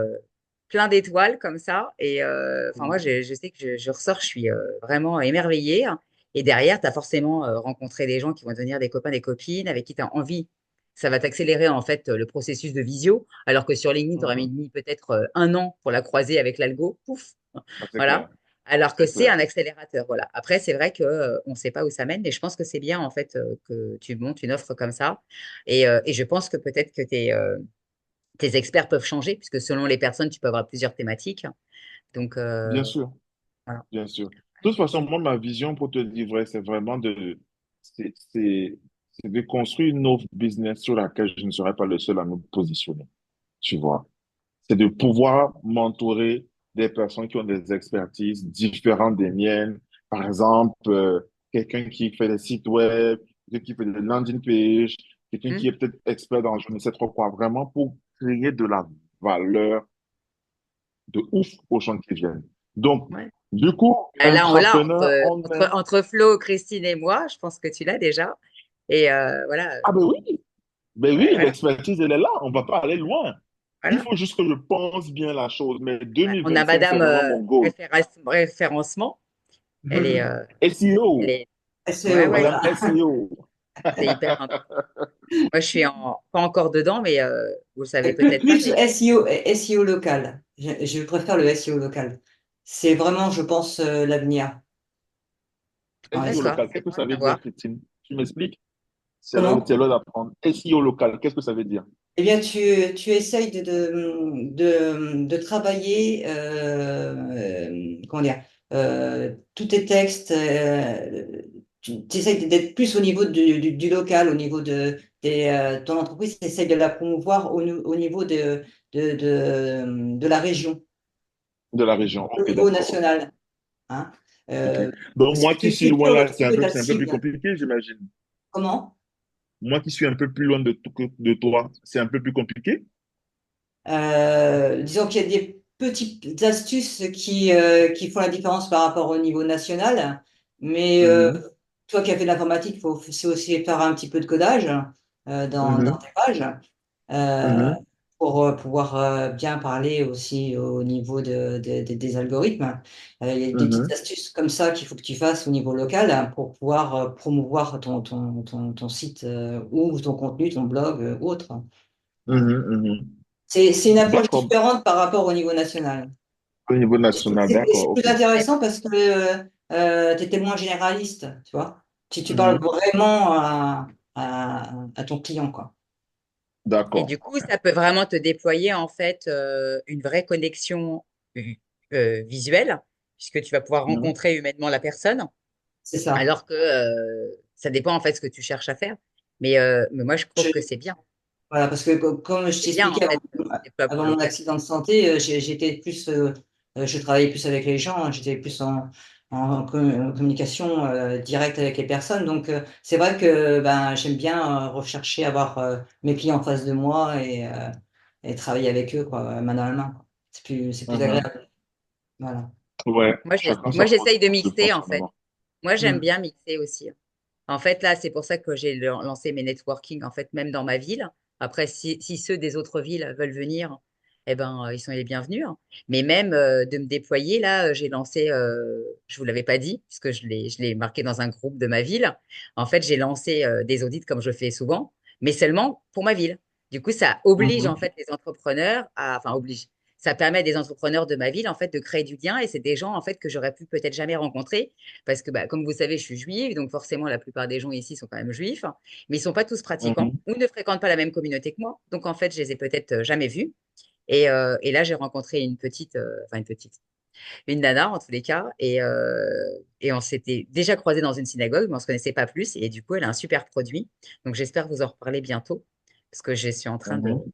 plein d'étoiles comme ça. Et enfin, moi, je sais que je ressors, je suis vraiment émerveillée. Et derrière, tu as forcément rencontré des gens qui vont devenir des copains, des copines, avec qui tu as envie. Ça va t'accélérer en fait le processus de visio, alors que sur LinkedIn, tu aurais Mhm. mis peut-être 1 an pour la croiser avec l'algo. Pouf, Ah, c'est voilà. clair, Alors que c'est c'est clair. un accélérateur. Voilà. Après, c'est vrai que on ne sait pas où ça mène, mais je pense que c'est bien en fait que tu montes une offre comme ça. Et je pense que peut-être que tes experts peuvent changer, puisque selon les personnes, tu peux avoir plusieurs thématiques. Donc, Bien sûr. voilà. Bien sûr. De toute façon, moi, ma vision pour te dire vrai, c'est vraiment c'est, c'est, c'est de construire une offre business sur laquelle je ne serai pas le seul à me positionner. Tu vois. C'est de pouvoir m'entourer des personnes qui ont des expertises différentes des miennes. Par exemple, quelqu'un qui fait des sites web, quelqu'un qui fait des landing pages, quelqu'un qui Hmm. est peut-être expert dans je ne sais trop quoi, vraiment pour créer de la valeur de ouf aux gens qui viennent. Donc, Ouais. du coup, Ah, là, on l'a intrapreneur, on est... entre Flo, Christine et moi. Je pense que tu l'as déjà. Et voilà. Ah ben oui, Ouais, voilà. l'expertise, elle est là, on va pas aller loin. Il Voilà. faut juste que je pense bien la chose, mais Ouais. On a 2025, c'est Madame vraiment mon goal. référencement. Elle est, elle SEO, est, ouais, SEO, ouais, voilà. SEO. c'est hyper important. Moi, je suis pas encore dedans, mais vous le savez peut-être pas, Plus mais SEO, SEO local. Je préfère le SEO local. C'est vraiment, je pense, l'avenir en SEO d'accord, SEO. local, c'est qu'est-ce que bon à ça veut dire, savoir. Christine? Tu m'expliques? C'est Comment? l'heure d'apprendre. SEO local, qu'est-ce que ça veut dire? Eh bien, tu essayes de travailler, comment dire, tous tes textes, tu essayes d'être plus au niveau du local, au niveau ton entreprise, tu essayes de la promouvoir au niveau de la région, De la région. au Ok, niveau d'accord. national. Hein. Ok. Euh, Donc, Parce moi que qui suis tu loin peux là, retrouver ta c'est un peu plus cible. compliqué, j'imagine. Comment? Moi qui suis un peu plus loin de toi, c'est un peu plus compliqué. Disons qu'il y a des petites astuces qui font la différence par rapport au niveau national, mais Mhm, toi qui as fait de l'informatique, il faut c'est aussi faire un petit peu de codage dans mhm, tes pages euh, mhm, pour pouvoir bien parler aussi au niveau des algorithmes. Il y a des petites mhm, astuces comme ça qu'il faut que tu fasses au niveau local pour pouvoir promouvoir ton site ou ton contenu, ton blog ou autre. Voilà. mhm, mhm. C'est une approche D'accord. différente par rapport au niveau national. Au niveau national, C'est d'accord, plus ok. intéressant parce que tu étais moins généraliste, tu vois. Tu parles Mhm, vraiment à ton client, quoi. Et d'accord. du coup, ça peut vraiment te déployer en fait une vraie connexion visuelle, puisque tu vas pouvoir Mhm, rencontrer humainement la personne, C'est ça. alors que ça dépend en fait ce que tu cherches à faire. Mais moi, je trouve que Je- c'est bien. voilà, parce que comme je C'est bien en t'expliquais fait, ça déploie avant pour mon local. accident de santé, j'étais plus, je travaillais plus avec les gens, hein, j'étais plus en communication directe avec les personnes. Donc, c'est vrai que ben, j'aime bien rechercher, avoir mes clients en face de moi et travailler avec eux, quoi, main dans la main, quoi. C'est plus mhm. agréable. Voilà. Ouais, Moi, chacun moi, son mode j'essaye de de mixer en fait. fonctionnement. Moi, j'aime Mm. bien mixer aussi. En fait, là, c'est pour ça que j'ai lancé mes networking, en fait, même dans ma ville. Après, si ceux des autres villes veulent venir, eh ben, ils sont les bienvenus, hein. Mais même de me déployer, là, j'ai lancé, je vous l'avais pas dit, puisque je l'ai marqué dans un groupe de ma ville. En fait, j'ai lancé des audits comme je fais souvent, mais seulement pour ma ville. Du coup, ça oblige, en Mhm, fait, les entrepreneurs à, enfin, oblige. Ça permet à des entrepreneurs de ma ville, en fait, de créer du lien et c'est des gens, en fait, que j'aurais pu peut-être jamais rencontrer parce que, bah, comme vous savez, je suis juive, donc forcément, la plupart des gens ici sont quand même juifs, mais ils ne sont pas tous pratiquants mhm, ou ne fréquentent pas la même communauté que moi. Donc, en fait, je les ai peut-être jamais vus. Et là, j'ai rencontré une petite, enfin une petite, une nana en tous les cas, et on s'était déjà croisés dans une synagogue, mais on ne se connaissait pas plus. Et du coup, elle a un super produit. Donc, j'espère vous en reparler bientôt, parce que je suis en train mhm.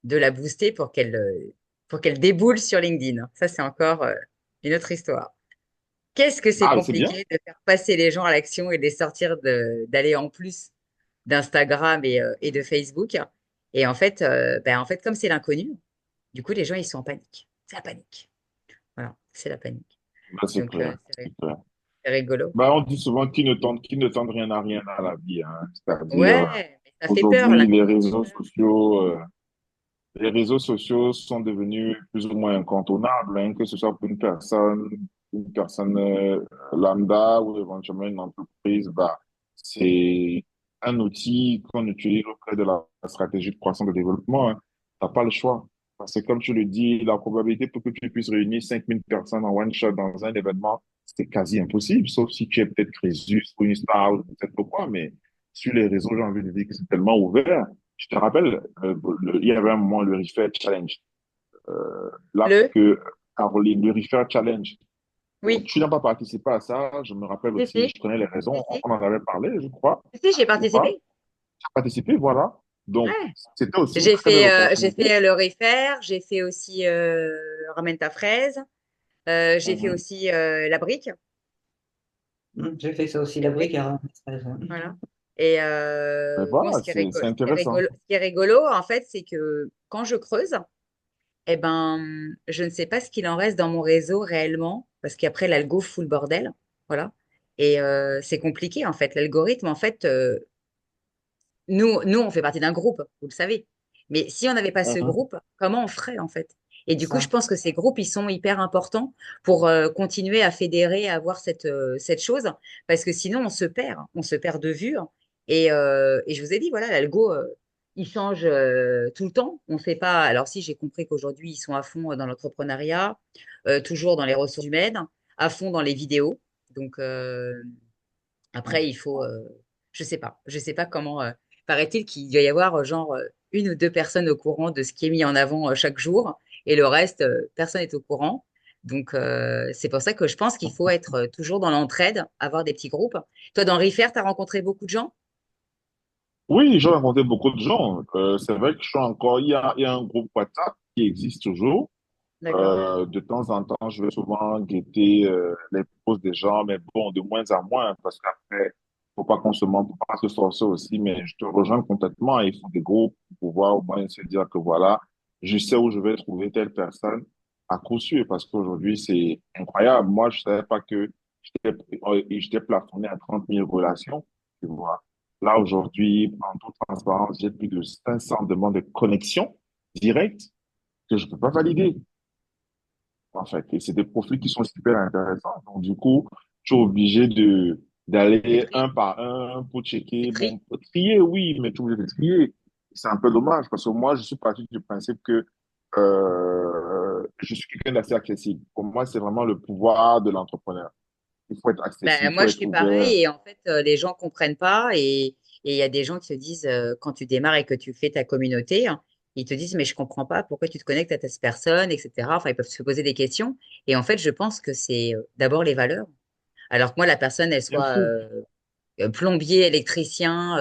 de la booster pour qu'elle déboule sur LinkedIn. Ça, c'est encore une autre histoire. Qu'est-ce que c'est Ah, c'est bien. compliqué de faire passer les gens à l'action et de les sortir d'aller en plus d'Instagram et de Facebook. Et en fait, comme c'est l'inconnu, du coup, les gens, ils sont en panique. C'est la panique. Voilà, c'est la panique. Bah, c'est Donc, clair, c'est clair. c'est rigolo. Bah, on dit souvent qui ne tente rien à rien à la vie, hein. C'est-à-dire, Ouais, mais ça fait peur, aujourd'hui, l'inconnu, ça fait peur. les réseaux sociaux sont devenus plus ou moins incontournables, hein, que ce soit pour une personne lambda ou éventuellement une entreprise, bah, c'est un outil qu'on utilise auprès de la stratégie de croissance et de développement, hein. T'as pas le choix. Parce que comme tu le dis, la probabilité pour que tu puisses réunir 5000 personnes en one shot dans un événement, c'est quasi impossible, sauf si tu es peut-être Crésus ou une star ou peut-être pourquoi, mais sur les réseaux, j'ai envie de dire que c'est tellement ouvert. Je te rappelle, il y avait un moment, le Refair Challenge. Là Le? que Caroline, le Refair Challenge, Oui. tu n'as pas participé à ça, je me rappelle Si, aussi, si, je connais les raisons, si, si. on en avait parlé, je crois, Si, si, j'ai ou pas. participé. Tu as participé, voilà. Donc, Ouais. c'était aussi une très belle J'ai opportunité. fait le refaire, j'ai fait aussi Ramène ta fraise, j'ai fait Mhm. aussi la brique. J'ai fait ça aussi, la brique Et, à ramasse, ouais. voilà. Et Mais bon, voilà, c'est intéressant. ce qui est rigolo, en fait, c'est que quand je creuse, eh ben, je ne sais pas ce qu'il en reste dans mon réseau réellement, parce qu'après, l'algo fout le bordel. Voilà. Et c'est compliqué, en fait. L'algorithme, en fait, nous, on fait partie d'un groupe, vous le savez. Mais si on n'avait pas ce Mhm. groupe, comment on ferait en fait? Et C'est du coup, je ça. pense que ces groupes, ils sont hyper importants pour continuer à fédérer, à avoir cette chose, parce que sinon, on se perd de vue. Et je vous ai dit, voilà, l'algo, il change tout le temps. On ne sait pas. Alors, si j'ai compris qu'aujourd'hui, ils sont à fond dans l'entrepreneuriat, toujours dans les ressources humaines, à fond dans les vidéos. Donc, après, il faut, je sais pas comment. Paraît-il qu'il doit y avoir genre une ou deux personnes au courant de ce qui est mis en avant chaque jour, et le reste, personne n'est au courant. Donc, c'est pour ça que je pense qu'il faut être toujours dans l'entraide, avoir des petits groupes. Toi, dans Refaire, tu as rencontré beaucoup de gens? Oui, j'ai rencontré beaucoup de gens. C'est vrai que je suis encore, il y a un groupe WhatsApp qui existe toujours. D'accord. De temps en temps, je vais souvent guetter les posts des gens, mais bon, de moins en moins, parce qu'après, faut pas qu'on se mente, faut pas se forcer aussi, mais je te rejoins complètement. Il faut des groupes pour pouvoir au moins se dire que voilà, je sais où je vais trouver telle personne à coup sûr, parce qu'aujourd'hui, c'est incroyable. Moi, je savais pas que j'étais plafonné à 30 000 relations, tu vois. Là, aujourd'hui, en toute transparence, j'ai plus de 500 demandes de connexion directe que je peux pas valider en fait. Et c'est des profils qui sont super intéressants. Donc, du coup, tu es obligé Tu d'aller tries, un par un pour tu checker. tries. Bon, trier, oui, mais tu es obligé de trier. C'est un peu dommage parce que moi, je suis parti du principe que je suis quelqu'un d'assez accessible. Pour moi, c'est vraiment le pouvoir de l'entrepreneur. Il faut être accessible, Ben, il faut moi, je être suis ouvert. pareil et en fait, les gens comprennent pas et il y a des gens qui se disent, quand tu démarres et que tu fais ta communauté, hein, ils te disent, mais je comprends pas pourquoi tu te connectes à cette personne, etc. Enfin, ils peuvent se poser des questions. Et en fait, je pense que c'est d'abord les valeurs. Alors que moi, la personne, elle Bien soit sûr. plombier, électricien,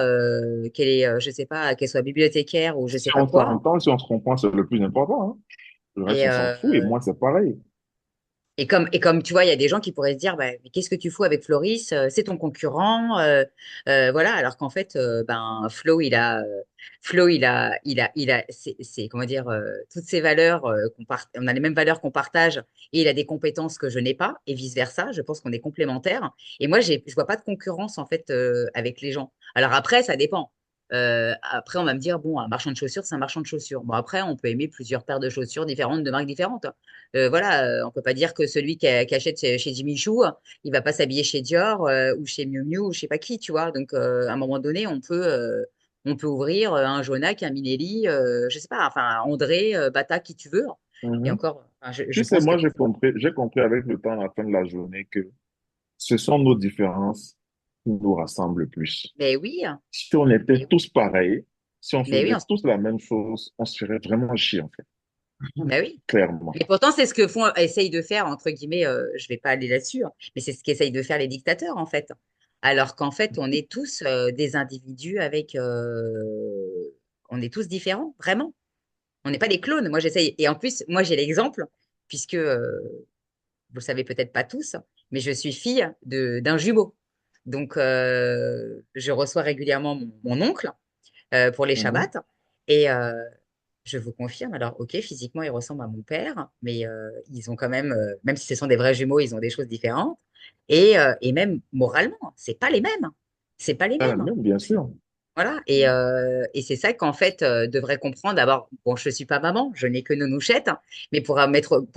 qu'elle est, je sais pas, qu'elle soit bibliothécaire ou je sais Si pas on quoi. s'entend, si on se comprend, c'est le plus important, hein. Le reste, Et, on s'en fout. Et moi, c'est pareil. et comme tu vois, il y a des gens qui pourraient se dire, bah, mais qu'est-ce que tu fous avec Floris? C'est ton concurrent, voilà. Alors qu'en fait, ben Flo, comment dire, toutes ces valeurs on a les mêmes valeurs qu'on partage, et il a des compétences que je n'ai pas, et vice versa. Je pense qu'on est complémentaires. Et moi, je vois pas de concurrence en fait avec les gens. Alors après, ça dépend. Après, on va me dire, bon, un marchand de chaussures, c'est un marchand de chaussures. Bon, après, on peut aimer plusieurs paires de chaussures différentes, de marques différentes. Voilà, on peut pas dire que celui qui achète chez Jimmy Choo, il va pas s'habiller chez Dior ou chez Miu Miu ou je sais pas qui, tu vois. Donc, à un moment donné, on peut ouvrir un Jonac, un Minelli, je sais pas, enfin, André, Bata, qui tu veux. Et Mhm. encore, enfin, je Tu sais, pense que moi, tout. j'ai compris avec le temps, à la fin de la journée, que ce sont nos différences qui nous rassemblent le plus. Mais oui, Si on était mais, tous pareils, si on mais oui, faisait tous la même chose, on se ferait vraiment chier, en fait, mais oui. clairement. Mais pourtant, c'est ce que essayent de faire, entre guillemets, je vais pas aller là-dessus, hein, mais c'est ce qu'essayent de faire les dictateurs, en fait. Alors qu'en fait, on est tous des individus on est tous différents, vraiment. On n'est pas des clones. Moi, j'essaye. Et en plus, moi, j'ai l'exemple, puisque vous le savez peut-être pas tous, mais je suis fille d'un jumeau. Donc, je reçois régulièrement mon oncle pour les Mhm. Shabbats. Et je vous confirme, alors, ok, physiquement, il ressemble à mon père, mais ils ont quand même, même si ce sont des vrais jumeaux, ils ont des choses différentes. Et même moralement, c'est pas les mêmes. C'est pas les Ah, mêmes. même, bien sûr. Voilà, et c'est ça qu'en fait devrait comprendre. D'abord, bon, je suis pas maman, je n'ai que Nounouchette, hein, mais pour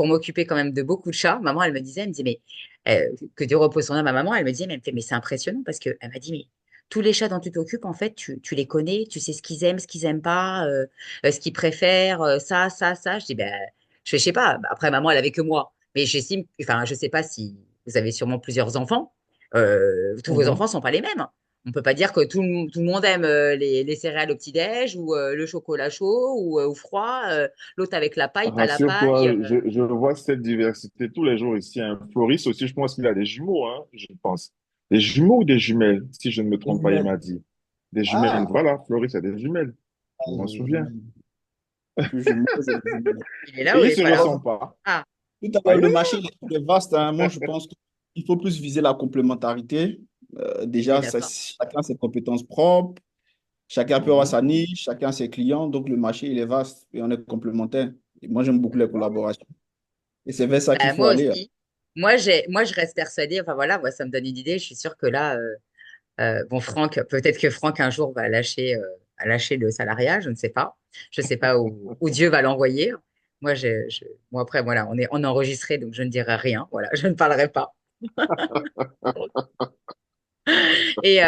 m'occuper quand même de beaucoup de chats, maman, elle me disait, mais que Dieu repose son âme à maman, elle me disait, mais, elle me fait, mais c'est impressionnant parce que elle m'a dit, mais tous les chats dont tu t'occupes, en fait, tu les connais, tu sais ce qu'ils aiment pas, ce qu'ils préfèrent, ça. Je dis, ben, je sais pas. Bah, après, maman, elle avait que moi, mais j'estime, enfin, je sais pas si vous avez sûrement plusieurs enfants, tous vos Mhm. enfants sont pas les mêmes. On peut pas dire que tout le monde aime les céréales au petit-déj ou le chocolat chaud ou froid. L'autre avec la paille, pas la paille. Rassure-toi, je vois cette diversité tous les jours ici, hein. Floris aussi, je pense qu'il a des jumeaux, hein, je pense. Des jumeaux ou des jumelles, si je ne me Les trompe pas, il jumelles. m'a dit. Des jumelles, Ah, voilà, Floris a des jumelles. Je m'en les souviens. jumelles. Plus jumeaux, j'ai des jumelles. Il est là Et ou il ils est se pas là? Alors, ressemblent pas. Ah, tout à Ah, l'heure, le yeah. marché il est vaste, hein. Moi, je pense que il faut plus viser la complémentarité. Je suis Déjà, d'accord. chacun ses compétences propres, chacun peut avoir Mhm. sa niche, chacun ses clients. Donc, le marché, il est vaste et on est complémentaires. Et moi, j'aime beaucoup les collaborations. Et c'est vers ça qu'il Bah, faut moi aller. aussi. Moi, je reste persuadée, enfin voilà, moi, ça me donne une idée. Je suis sûre que là, bon, Franck, peut-être que Franck un jour va lâcher le salariat, je ne sais pas. Je ne sais pas où Dieu va l'envoyer. Bon, après, voilà, on est enregistré, donc je ne dirai rien. Voilà, je ne parlerai pas. Et,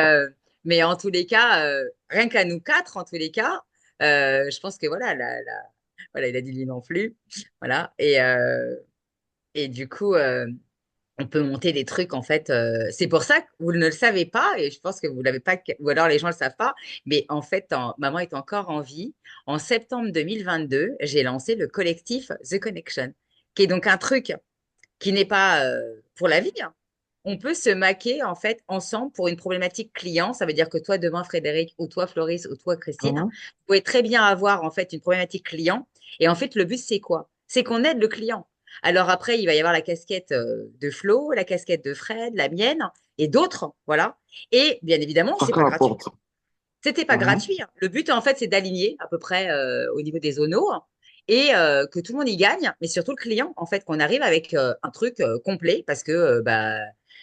mais en tous les cas, rien qu'à nous quatre, en tous les cas, je pense que voilà, voilà, il a dit lui non plus. Voilà. Et du coup, on peut monter des trucs en fait. C'est pour ça que vous ne le savez pas et je pense que vous l'avez pas, ou alors les gens le savent pas. Mais en fait, maman est encore en vie. En septembre 2022, j'ai lancé le collectif The Connection, qui est donc un truc qui n'est pas pour la vie, hein. On peut se maquer en fait ensemble pour une problématique client. Ça veut dire que toi demain, Frédéric, ou toi, Floris, ou toi, Christine, Mhm. vous pouvez très bien avoir en fait une problématique client. Et en fait, le but, c'est quoi? C'est qu'on aide le client. Alors après, il va y avoir la casquette de Flo, la casquette de Fred, la mienne et d'autres, voilà. Et bien évidemment, c'est Chacun pas gratuit. apporte. C'était pas Mhm. gratuit, hein. Le but, en fait, c'est d'aligner à peu près au niveau des zonos, hein, et que tout le monde y gagne, mais surtout le client, en fait, qu'on arrive avec un truc complet parce que bah,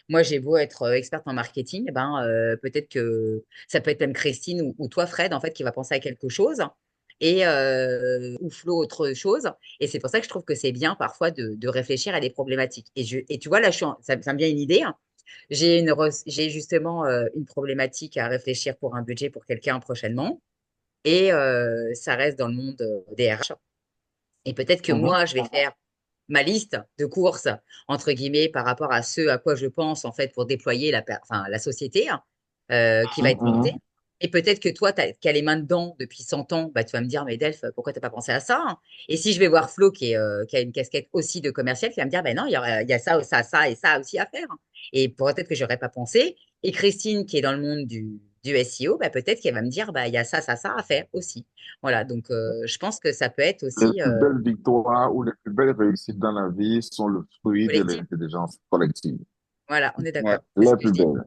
moi, j'ai beau être experte en marketing, eh ben, peut-être que ça peut être même Christine ou toi, Fred, en fait, qui va penser à quelque chose. Et ou Flo autre chose, et c'est pour ça que je trouve que c'est bien parfois de réfléchir à des problématiques, et tu vois là ça me vient une idée, hein. J'ai justement une problématique à réfléchir pour un budget pour quelqu'un prochainement. Et ça reste dans le monde des RH. Et peut-être que Mhm. moi, je vais faire ma liste de courses, entre guillemets, par rapport à ce à quoi je pense, en fait, pour déployer enfin, la société, hein, qui va être montée. Mhm. Et peut-être que toi, qui as les mains dedans depuis 100 ans, bah, tu vas me dire, mais Delph, pourquoi tu n'as pas pensé à ça, hein? Et si je vais voir Flo, qui a une casquette aussi de commercial, qui va me dire, ben non, il y a ça, ça et ça aussi à faire, hein. Et peut-être que je n'aurais pas pensé. Et Christine, qui est dans le monde du SEO, bah, peut-être qu'elle va me dire, bah, il y a ça à faire aussi. Voilà, donc je pense que ça peut être Les aussi plus belles victoires ou les plus belles réussites dans la vie sont le fruit de collectif. l'intelligence collective. Voilà, on est Ouais. d'accord. C'est ce Les que je plus dis. belles.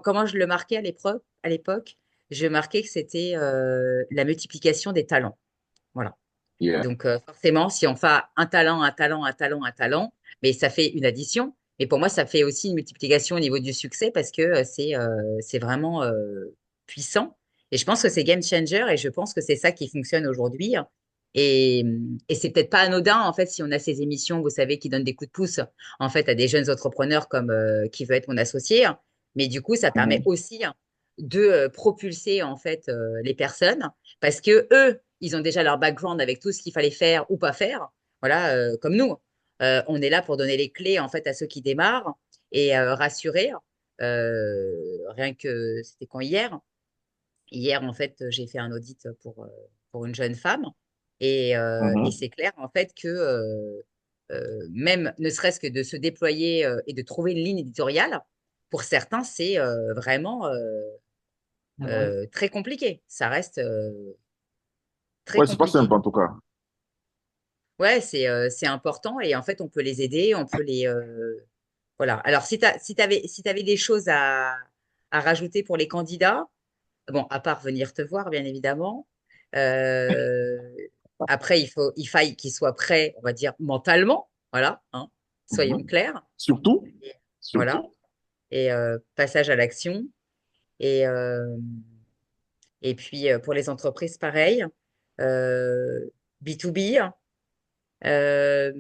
Comment je le marquais à l'époque? Je marquais que c'était la multiplication des talents. Voilà. Yeah. Donc forcément, si on fait un talent, un talent, un talent, un talent, mais ça fait une addition. Mais pour moi, ça fait aussi une multiplication au niveau du succès parce que c'est vraiment puissant. Et je pense que c'est game changer et je pense que c'est ça qui fonctionne aujourd'hui. Et, et c'est peut-être pas anodin en fait si on a ces émissions, vous savez, qui donnent des coups de pouce en fait à des jeunes entrepreneurs comme qui veut être mon associé. Mais du coup, ça permet Mhm. aussi de propulser en fait les personnes parce que eux, ils ont déjà leur background avec tout ce qu'il fallait faire ou pas faire. Voilà, comme nous. On est là pour donner les clés en fait à ceux qui démarrent et rassurer. Rien que c'était quand hier. Hier, en fait, j'ai fait un audit pour une jeune femme et Mhm. c'est clair en fait que même ne serait-ce que de se déployer et de trouver une ligne éditoriale, pour certains, c'est vraiment Ah ouais. très compliqué. Ça reste très Ouais, c'est pas compliqué. simple en tout cas. Ouais, c'est important et en fait, on peut les aider, on peut les voilà. Alors, si t'avais des choses à rajouter pour les candidats, bon, à part venir te voir, bien évidemment. euh, Après, il faille qu'ils soient prêts, on va dire, mentalement, voilà, hein, soyons Mhm. clairs. Surtout, Et voilà. surtout. Et passage à l'action. Et, et puis, pour les entreprises, pareil. B2B. euh,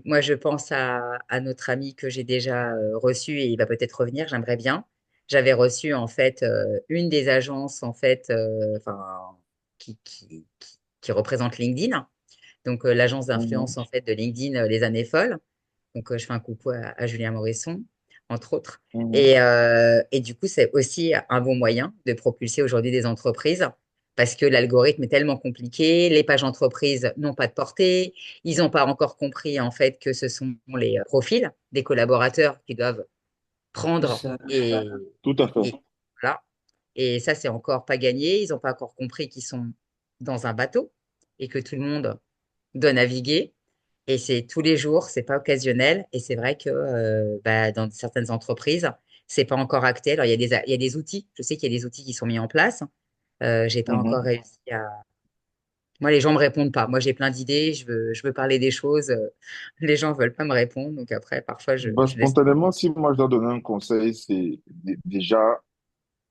Moi, je pense à notre ami que j'ai déjà reçu et il va peut-être revenir. J'aimerais bien. J'avais reçu en fait une des agences en fait, enfin qui représente LinkedIn. Donc l'agence Mhm. d'influence en fait de LinkedIn, les années folles. Donc je fais un coucou à Julien Morisson, entre autres. Mhm. Et du coup, c'est aussi un bon moyen de propulser aujourd'hui des entreprises parce que l'algorithme est tellement compliqué, les pages entreprises n'ont pas de portée, ils n'ont pas encore compris en fait que ce sont les profils des collaborateurs qui doivent prendre Ça, Tout à fait. et voilà. Et ça, c'est encore pas gagné. Ils n'ont pas encore compris qu'ils sont dans un bateau et que tout le monde doit naviguer. Et c'est tous les jours, c'est pas occasionnel. Et c'est vrai que bah, dans certaines entreprises, c'est pas encore acté. Alors, il y a des outils. Je sais qu'il y a des outils qui sont mis en place. J'ai pas encore Mhm. réussi à. Moi, les gens me répondent pas. Moi, j'ai plein d'idées. Je veux parler des choses. Les gens veulent pas me répondre. Donc après, parfois, Bah, je laisse. spontanément, si moi je dois donner un conseil, c'est déjà,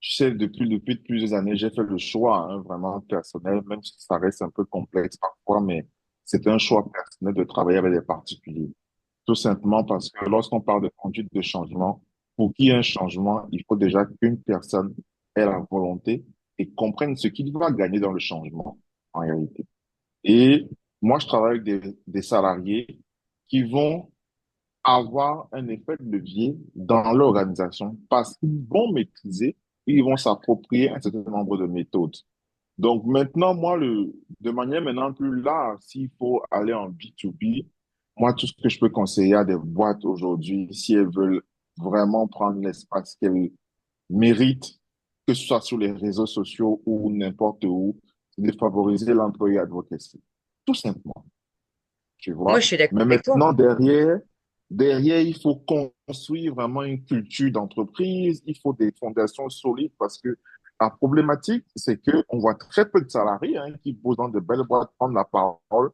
tu sais, depuis plusieurs années, j'ai fait le choix, hein, vraiment personnel, même si ça reste un peu complexe parfois, mais c'est un choix personnel de travailler avec des particuliers. Tout simplement parce que lorsqu'on parle de conduite de changement, pour qu'il y ait un changement, il faut déjà qu'une personne ait la volonté et comprenne ce qu'il va gagner dans le changement, en réalité. Et moi, je travaille avec des salariés qui vont avoir un effet de levier dans l'organisation parce qu'ils vont maîtriser, ils vont s'approprier un certain nombre de méthodes. Donc maintenant, moi, de manière maintenant plus large, s'il faut aller en B2B, moi, tout ce que je peux conseiller à des boîtes aujourd'hui, si elles veulent vraiment prendre l'espace qu'elles méritent, que ce soit sur les réseaux sociaux ou n'importe où, c'est de favoriser l'employé advocacy. Tout simplement, tu Moi, vois. je suis d'accord Mais avec toi. maintenant, derrière, il faut construire vraiment une culture d'entreprise, il faut des fondations solides parce que la problématique, c'est que on voit très peu de salariés hein, qui posent dans de belles boîtes prendre la parole.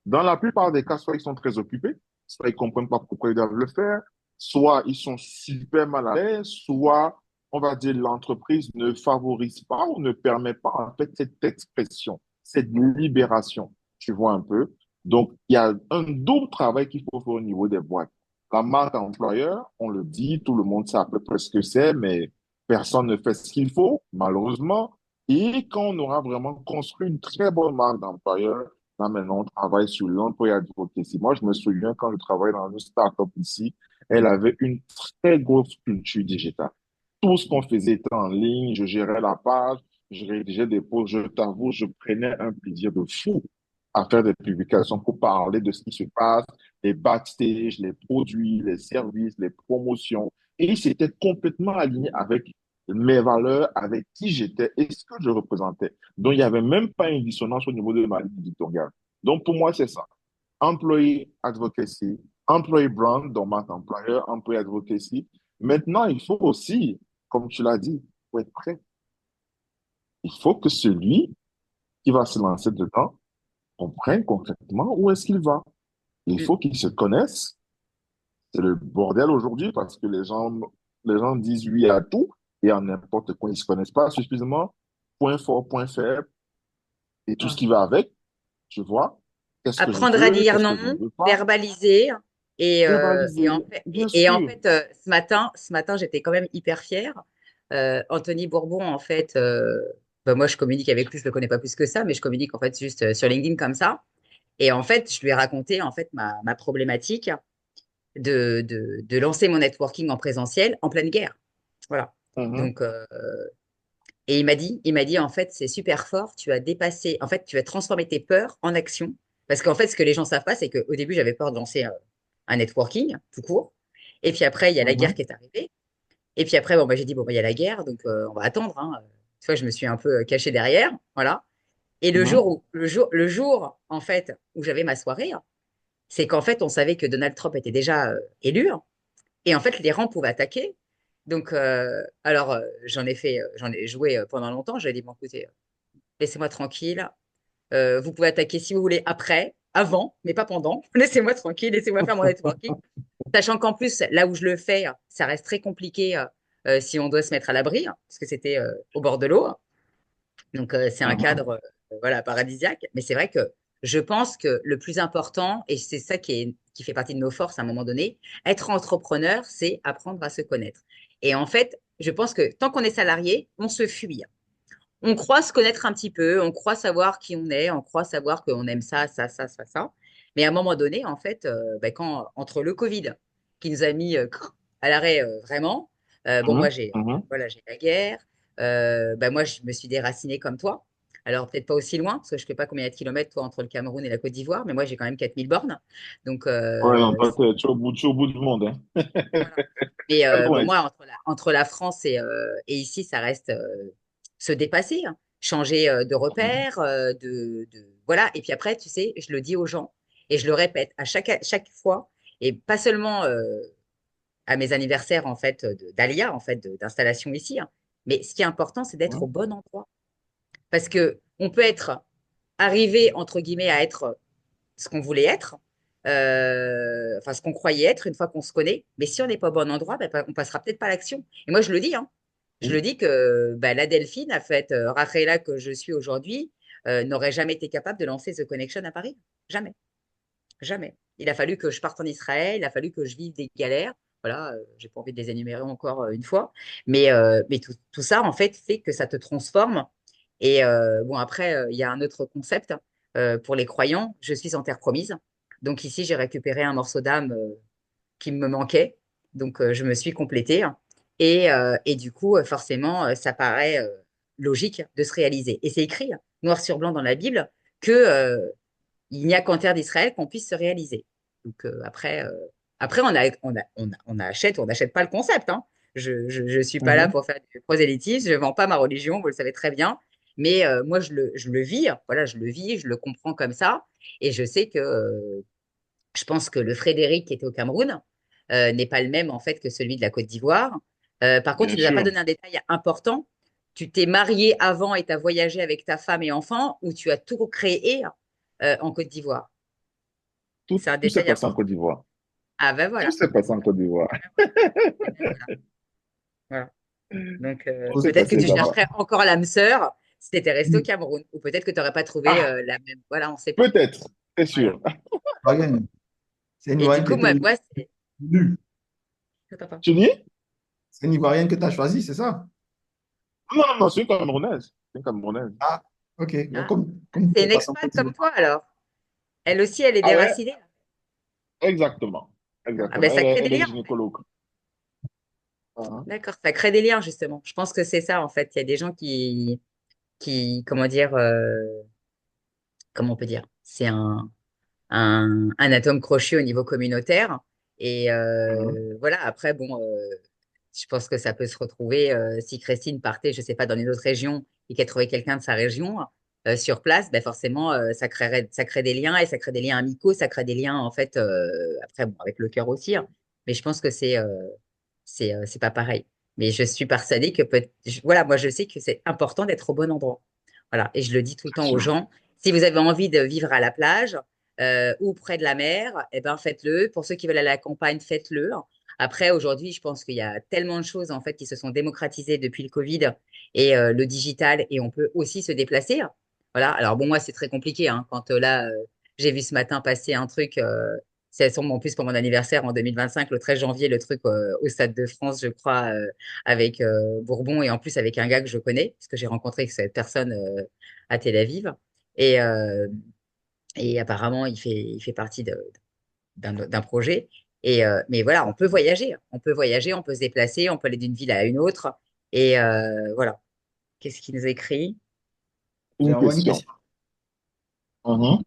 Dans la plupart des cas, soit ils sont très occupés, soit ils comprennent pas pourquoi ils doivent le faire, soit ils sont super mal à l'aise, soit, on va dire, l'entreprise ne favorise pas ou ne permet pas, en fait, cette expression, cette libération. Tu vois un peu? Donc, il y a un double travail qu'il faut faire au niveau des boîtes. La marque employeur, on le dit, tout le monde sait à peu près ce que c'est, mais personne ne fait ce qu'il faut, malheureusement. Et quand on aura vraiment construit une très bonne marque d'employeur, là, maintenant, on travaille sur l'employé advocacy. Moi, je me souviens quand je travaillais dans une start-up ici, elle avait une très grosse culture digitale. Tout ce qu'on faisait était en ligne, je gérais la page, je rédigeais des posts, je t'avoue, je prenais un plaisir de fou à faire des publications pour parler de ce qui se passe, les backstage, les produits, les services, les promotions. Et c'était complètement aligné avec mes valeurs, avec qui j'étais et ce que je représentais. Donc, il n'y avait même pas une dissonance au niveau de ma ligne éditoriale. Donc, pour moi, c'est ça. Employee advocacy, employee brand, donc marque employeur, employee advocacy. Maintenant, il faut aussi, comme tu l'as dit, faut être prêt. Il faut que celui qui va se lancer dedans comprenne concrètement où est-ce qu'il va. Il Mm. faut qu'il se connaisse. C'est le bordel aujourd'hui parce que les gens disent oui à tout et à n'importe quoi. Ils ne se connaissent pas suffisamment. Point fort, point faible et tout ce Ah. qui va avec, tu vois. Qu'est-ce que je Apprendre à veux, dire qu'est-ce que non, je ne veux pas. verbaliser. Verbaliser, bien Et en sûr. fait ce matin, j'étais quand même hyper fière. Anthony Bourbon, en fait, bah, moi, je communique avec lui, je le connais pas plus que ça, mais je communique en fait juste sur LinkedIn comme ça. Et en fait, je lui ai raconté en fait ma problématique de lancer mon networking en présentiel en pleine guerre. Voilà. Mhm, Donc, et il m'a dit, en fait, c'est super fort. Tu as dépassé, en fait, tu as transformé tes peurs en action. Parce qu'en fait, ce que les gens savent pas, c'est qu'au début, j'avais peur de lancer un networking tout court. Et puis après, il y a la guerre mhm, qui est arrivée. Et puis après, bon, bah, j'ai dit, bon, bah, il y a la guerre, donc on va attendre. Hein. Tu vois, je me suis un peu cachée derrière. Voilà. Et mhm, le jour, en fait, où j'avais ma soirée, c'est qu'en fait, on savait que Donald Trump était déjà élu. Et en fait, les rangs pouvaient attaquer. Donc, j'en ai joué pendant longtemps. J'ai dit, bon, écoutez, laissez-moi tranquille. Vous pouvez attaquer si vous voulez après, avant, mais pas pendant. Laissez-moi tranquille, laissez-moi faire mon networking. Sachant qu'en plus, là où je le fais, ça reste très compliqué si on doit se mettre à l'abri, hein, parce que c'était au bord de l'eau. Donc, c'est un mhm. cadre voilà, paradisiaque. Mais c'est vrai que je pense que le plus important, et c'est ça qui fait partie de nos forces à un moment donné, être entrepreneur, c'est apprendre à se connaître. Et en fait, je pense que tant qu'on est salarié, on se fuit. On croit se connaître un petit peu, on croit savoir qui on est, on croit savoir qu'on aime ça, ça, ça, ça, ça. Mais à un moment donné, en fait, entre le Covid, qui nous a mis à l'arrêt vraiment, bon, Mhm, mhm. voilà, j'ai la guerre, moi, je me suis déracinée comme toi. Alors, peut-être pas aussi loin, parce que je ne sais pas combien il y a de kilomètres, toi, entre le Cameroun et la Côte d'Ivoire, mais moi, j'ai quand même 4000 bornes. Donc, Ouais, non, toi, tu es au bout du monde, hein. voilà. Mais Très bon, loin. moi, entre la France et ici, ça reste se dépasser, hein. Changer de repère, voilà. Et puis après, tu sais, je le dis aux gens. Et je le répète à chaque fois, et pas seulement à mes anniversaires en fait d'Alia, en fait, d'installation ici, hein. Mais ce qui est important, c'est d'être Ouais. au bon endroit. Parce que on peut être arrivé, entre guillemets, à être ce qu'on voulait être, enfin ce qu'on croyait être une fois qu'on se connaît. Mais si on n'est pas au bon endroit, ben, on passera peut-être pas à l'action. Et moi, je le dis, hein. Je le dis que ben, la Delphine, a fait Rafaela que je suis aujourd'hui, n'aurait jamais été capable de lancer The Connection à Paris. Jamais. Jamais. Il a fallu que je parte en Israël, il a fallu que je vive des galères. Voilà, j'ai pas envie de les énumérer encore une fois. Mais tout ça, en fait que ça te transforme. Et bon, après, il y a un autre concept pour les croyants. Je suis en terre promise. Donc ici, j'ai récupéré un morceau d'âme qui me manquait. Donc, je me suis complétée. Et du coup, forcément, ça paraît logique de se réaliser. Et c'est écrit, hein, noir sur blanc dans la Bible, que il n'y a qu'en terre d'Israël qu'on puisse se réaliser. Donc après on achète ou on n'achète pas le concept, hein. Je suis pas là Mhm. pour faire du prosélytisme, je vends pas ma religion, vous le savez très bien. Mais moi, je le vis, voilà, je le vis, je le comprends comme ça. Et je sais que je pense que le Frédéric qui était au Cameroun n'est pas le même en fait que celui de la Côte d'Ivoire. Par contre, Bien tu ne nous as pas sûr. donné un détail important. Tu t'es marié avant et tu as voyagé avec ta femme et enfant ou tu as tout créé en Côte d'Ivoire. Tout, C'est un tout s'est détail passé en important. Côte d'Ivoire. Ah ben Tout voilà. s'est passé en Côte d'Ivoire. Voilà. Donc Tout s'est peut-être que passé tu là-bas. chercherais encore l'âme sœur si tu étais resté au Cameroun. Ou peut-être que tu n'aurais pas trouvé Ah, la même. Voilà, on ne sait pas. peut-être, c'est Voilà. sûr. Ivoirienne. C'est une Et du Ivoirienne qui coup, était moi c'est. élue. Papa. Tu dis? C'est une Ivoirienne que tu as choisie, c'est ça? Non, non, non, c'est une Camerounaise. C'est une Camerounaise. Ah, ok. Donc, Ah, comme tu c'est es une passé en expat Côte comme d'Ivoire. toi alors. Elle aussi, elle est Ah ouais? déracinée. Exactement. Ah ben Exactement. ça crée des Elle est liens. gynécologue. Ah, D'accord, ça crée des liens justement. Je pense que c'est ça en fait. Il y a des gens comment dire, comment on peut dire, c'est un atome crochet au niveau communautaire. Et mhm. voilà, après, bon, je pense que ça peut se retrouver si Christine partait, je sais pas, dans une autre région et qu'elle trouvait quelqu'un de sa région sur place, ben forcément, ça crée des liens et ça crée des liens amicaux, ça crée des liens en fait, après, bon, avec le cœur aussi, hein. Mais je pense que c'est pas pareil. Mais je suis persuadée que voilà, moi je sais que c'est important d'être au bon endroit. Voilà, et je le dis tout le C'est temps aux sûr. gens. Si vous avez envie de vivre à la plage ou près de la mer, eh ben faites-le. Pour ceux qui veulent aller à la campagne, faites-le. Après, aujourd'hui, je pense qu'il y a tellement de choses en fait qui se sont démocratisées depuis le Covid et le digital, et on peut aussi se déplacer. Voilà. Alors bon, moi c'est très compliqué, hein, quand là j'ai vu ce matin passer un truc. Ça tombe en plus pour mon anniversaire en 2025, le 13 janvier, le truc au Stade de France, je crois, avec Bourbon et en plus avec un gars que je connais, parce que j'ai rencontré cette personne à Tel Aviv. Et, euh, et apparemment, il fait partie d'un projet. Mais voilà, on peut voyager, on peut se déplacer, on peut aller d'une ville à une autre. Et voilà. Qu'est-ce qu'il nous écrit? J'ai Une envoyé une question. question. Mhm.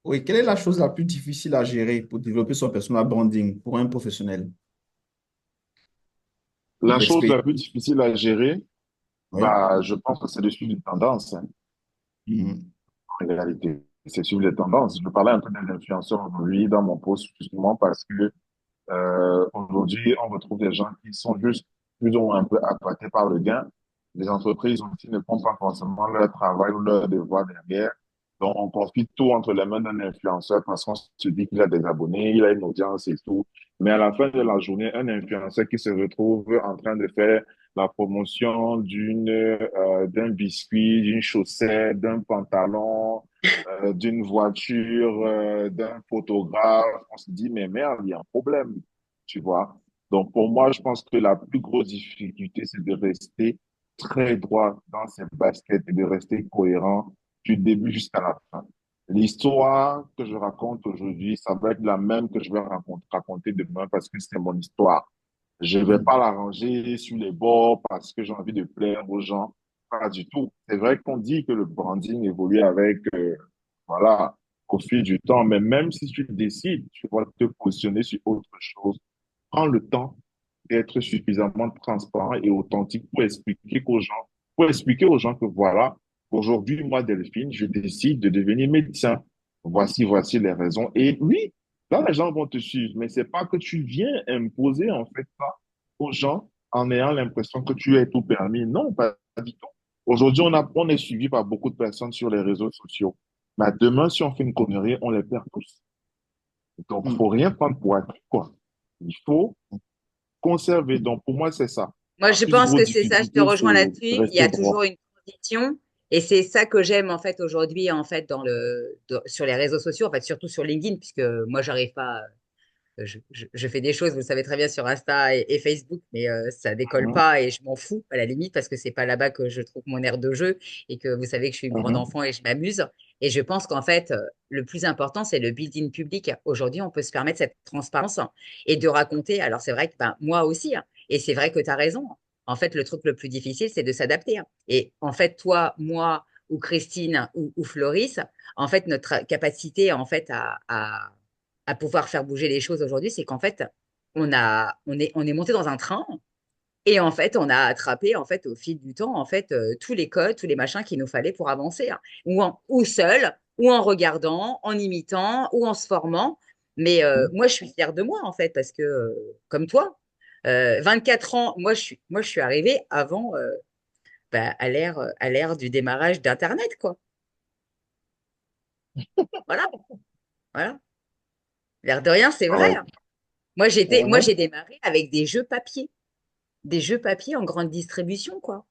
Oui, quelle est la chose la plus difficile à gérer pour développer son personal branding pour un professionnel La chose d'expérience? la plus difficile à gérer, Oui. bah, je pense que c'est de suivre les tendances, hein, Mhm. en réalité. C'est suivre les tendances. Je parlais un peu des influenceurs aujourd'hui dans mon post, justement, parce que aujourd'hui, on retrouve des gens qui sont juste plus ou moins un peu appâtés par le gain. Les entreprises aussi ne font pas forcément leur travail ou leur devoir derrière. Donc, on confie tout entre les mains d'un influenceur parce qu'on se dit qu'il a des abonnés, il a une audience et tout. Mais à la fin de la journée, un influenceur qui se retrouve en train de faire la promotion d'un biscuit, d'une chaussette, d'un pantalon, d'une voiture, d'un photographe, on se dit, mais merde, il y a un problème, tu vois. Donc, pour moi, je pense que la plus grosse difficulté, c'est de rester très droit dans ses baskets et de rester cohérent du début jusqu'à la fin. L'histoire que je raconte aujourd'hui, ça va être la même que je vais raconter demain parce que c'est mon histoire. Je vais pas l'arranger sur les bords parce que j'ai envie de plaire aux gens. Pas du tout. C'est vrai qu'on dit que le branding évolue avec, voilà, au fil du temps, mais même si tu décides, tu vas te positionner sur autre chose, prends le temps d'être suffisamment transparent et authentique pour expliquer aux gens que voilà, aujourd'hui, moi, Delphine, je décide de devenir médecin. voici les raisons. Et oui, là, les gens vont te suivre, mais c'est pas que tu viens imposer, en fait, ça aux gens en ayant l'impression que tu es tout permis. Non, pas du tout. Aujourd'hui, on est suivi par beaucoup de personnes sur les réseaux sociaux. Mais demain, si on fait une connerie, on les perd tous. Donc, Mm. faut rien prendre pour acquis, quoi. Il faut conserver. Donc, pour moi, c'est ça. Moi, La je plus pense grosse que c'est ça, je te difficulté, rejoins c'est là-dessus. Il y rester a droit. toujours une transition. Et c'est ça que j'aime, en fait, aujourd'hui, en fait, sur les réseaux sociaux, en fait, surtout sur LinkedIn, puisque moi, j'arrive pas, je fais des choses, vous le savez très bien, sur Insta et Facebook, mais ça décolle Mhm, pas et je m'en fous à la limite parce que c'est pas là-bas que je trouve mon aire de jeu et que vous savez que je suis une grande mhm, enfant et je m'amuse. Et je pense qu'en fait, le plus important, c'est le build-in public. Aujourd'hui, on peut se permettre cette transparence et de raconter. Alors, c'est vrai que ben, moi aussi, hein, et c'est vrai que tu as raison. En fait, le truc le plus difficile, c'est de s'adapter, hein. Et en fait, toi, moi, ou Christine, ou Floris, en fait, notre capacité, en fait, à pouvoir faire bouger les choses aujourd'hui, c'est qu'en fait, on est monté dans un train et en fait, on a attrapé en fait au fil du temps en fait tous les codes, tous les machins qu'il nous fallait pour avancer, hein. Ou seul, ou en regardant, en imitant, ou en se formant. Mais mhm. moi, je suis fière de moi en fait parce que comme toi, 24 ans, moi je suis arrivée avant bah, à l'ère du démarrage d'Internet quoi. Voilà, voilà. L'air de rien, c'est vrai, Ouais. hein. Moi, Mhm. j'ai démarré avec des jeux papier en grande distribution, quoi.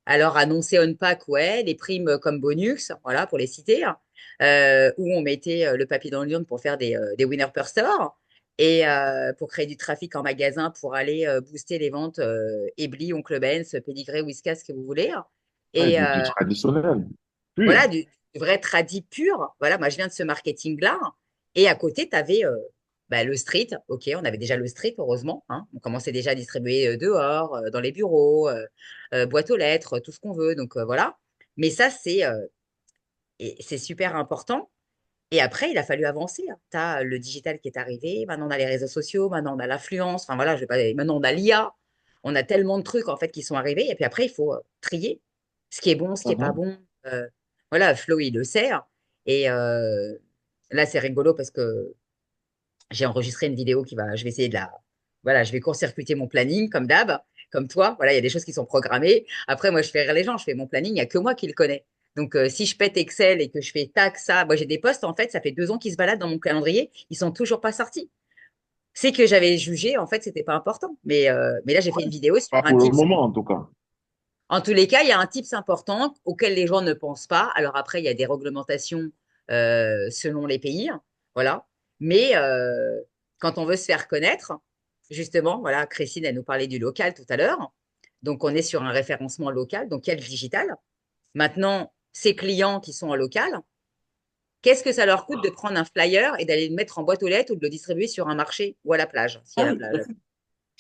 Alors, annoncé on pack, ouais, les primes comme bonus, voilà, pour les citer, hein, où on mettait le papier dans l'urne pour faire des winners per store et pour créer du trafic en magasin pour aller booster les ventes Ebly, Oncle Ben's, Pédigré, Whiskas, ce que vous voulez, hein. Ouais, Et du traditionnel, voilà, pur. du vrai tradi pur. Voilà, moi, je viens de ce marketing-là. Et à côté, tu avais bah, le street. OK, on avait déjà le street, heureusement, hein. On commençait déjà à distribuer dehors, dans les bureaux, boîtes aux lettres, tout ce qu'on veut. Donc, voilà. Mais ça, c'est super important. Et après, il a fallu avancer, hein. Tu as le digital qui est arrivé. Maintenant, on a les réseaux sociaux. Maintenant, on a l'influence. Enfin, voilà, je vais pas... Maintenant, on a l'IA. On a tellement de trucs, en fait, qui sont arrivés. Et puis après, il faut trier ce qui est bon, ce qui est pas Mhm. bon. Voilà, Flo, il le sait, hein. Et là, c'est rigolo parce que j'ai enregistré une vidéo je vais essayer voilà, je vais court-circuiter mon planning comme d'hab, comme toi. Voilà, il y a des choses qui sont programmées. Après, moi, je fais rire les gens. Je fais mon planning, il n'y a que moi qui le connais. Donc, si je pète Excel et que je fais tac, ça, moi, j'ai des postes, en fait, ça fait 2 ans qu'ils se baladent dans mon calendrier. Ils sont toujours pas sortis. C'est que j'avais jugé, en fait, c'était pas important. Mais là, j'ai fait une vidéo sur Pas un pour le tips. moment, en tout cas. En tous les cas, il y a un tips important auquel les gens ne pensent pas. Alors après, il y a des réglementations selon les pays, hein, voilà. Mais quand on veut se faire connaître, justement, voilà, Christine, elle nous parlait du local tout à l'heure. Donc, on est sur un référencement local, donc il y a le digital. Maintenant, ces clients qui sont en local, qu'est-ce que ça leur coûte de prendre un flyer et d'aller le mettre en boîte aux lettres ou de le distribuer sur un marché ou à la plage, s'il y Ah a la oui, tout à plage. fait.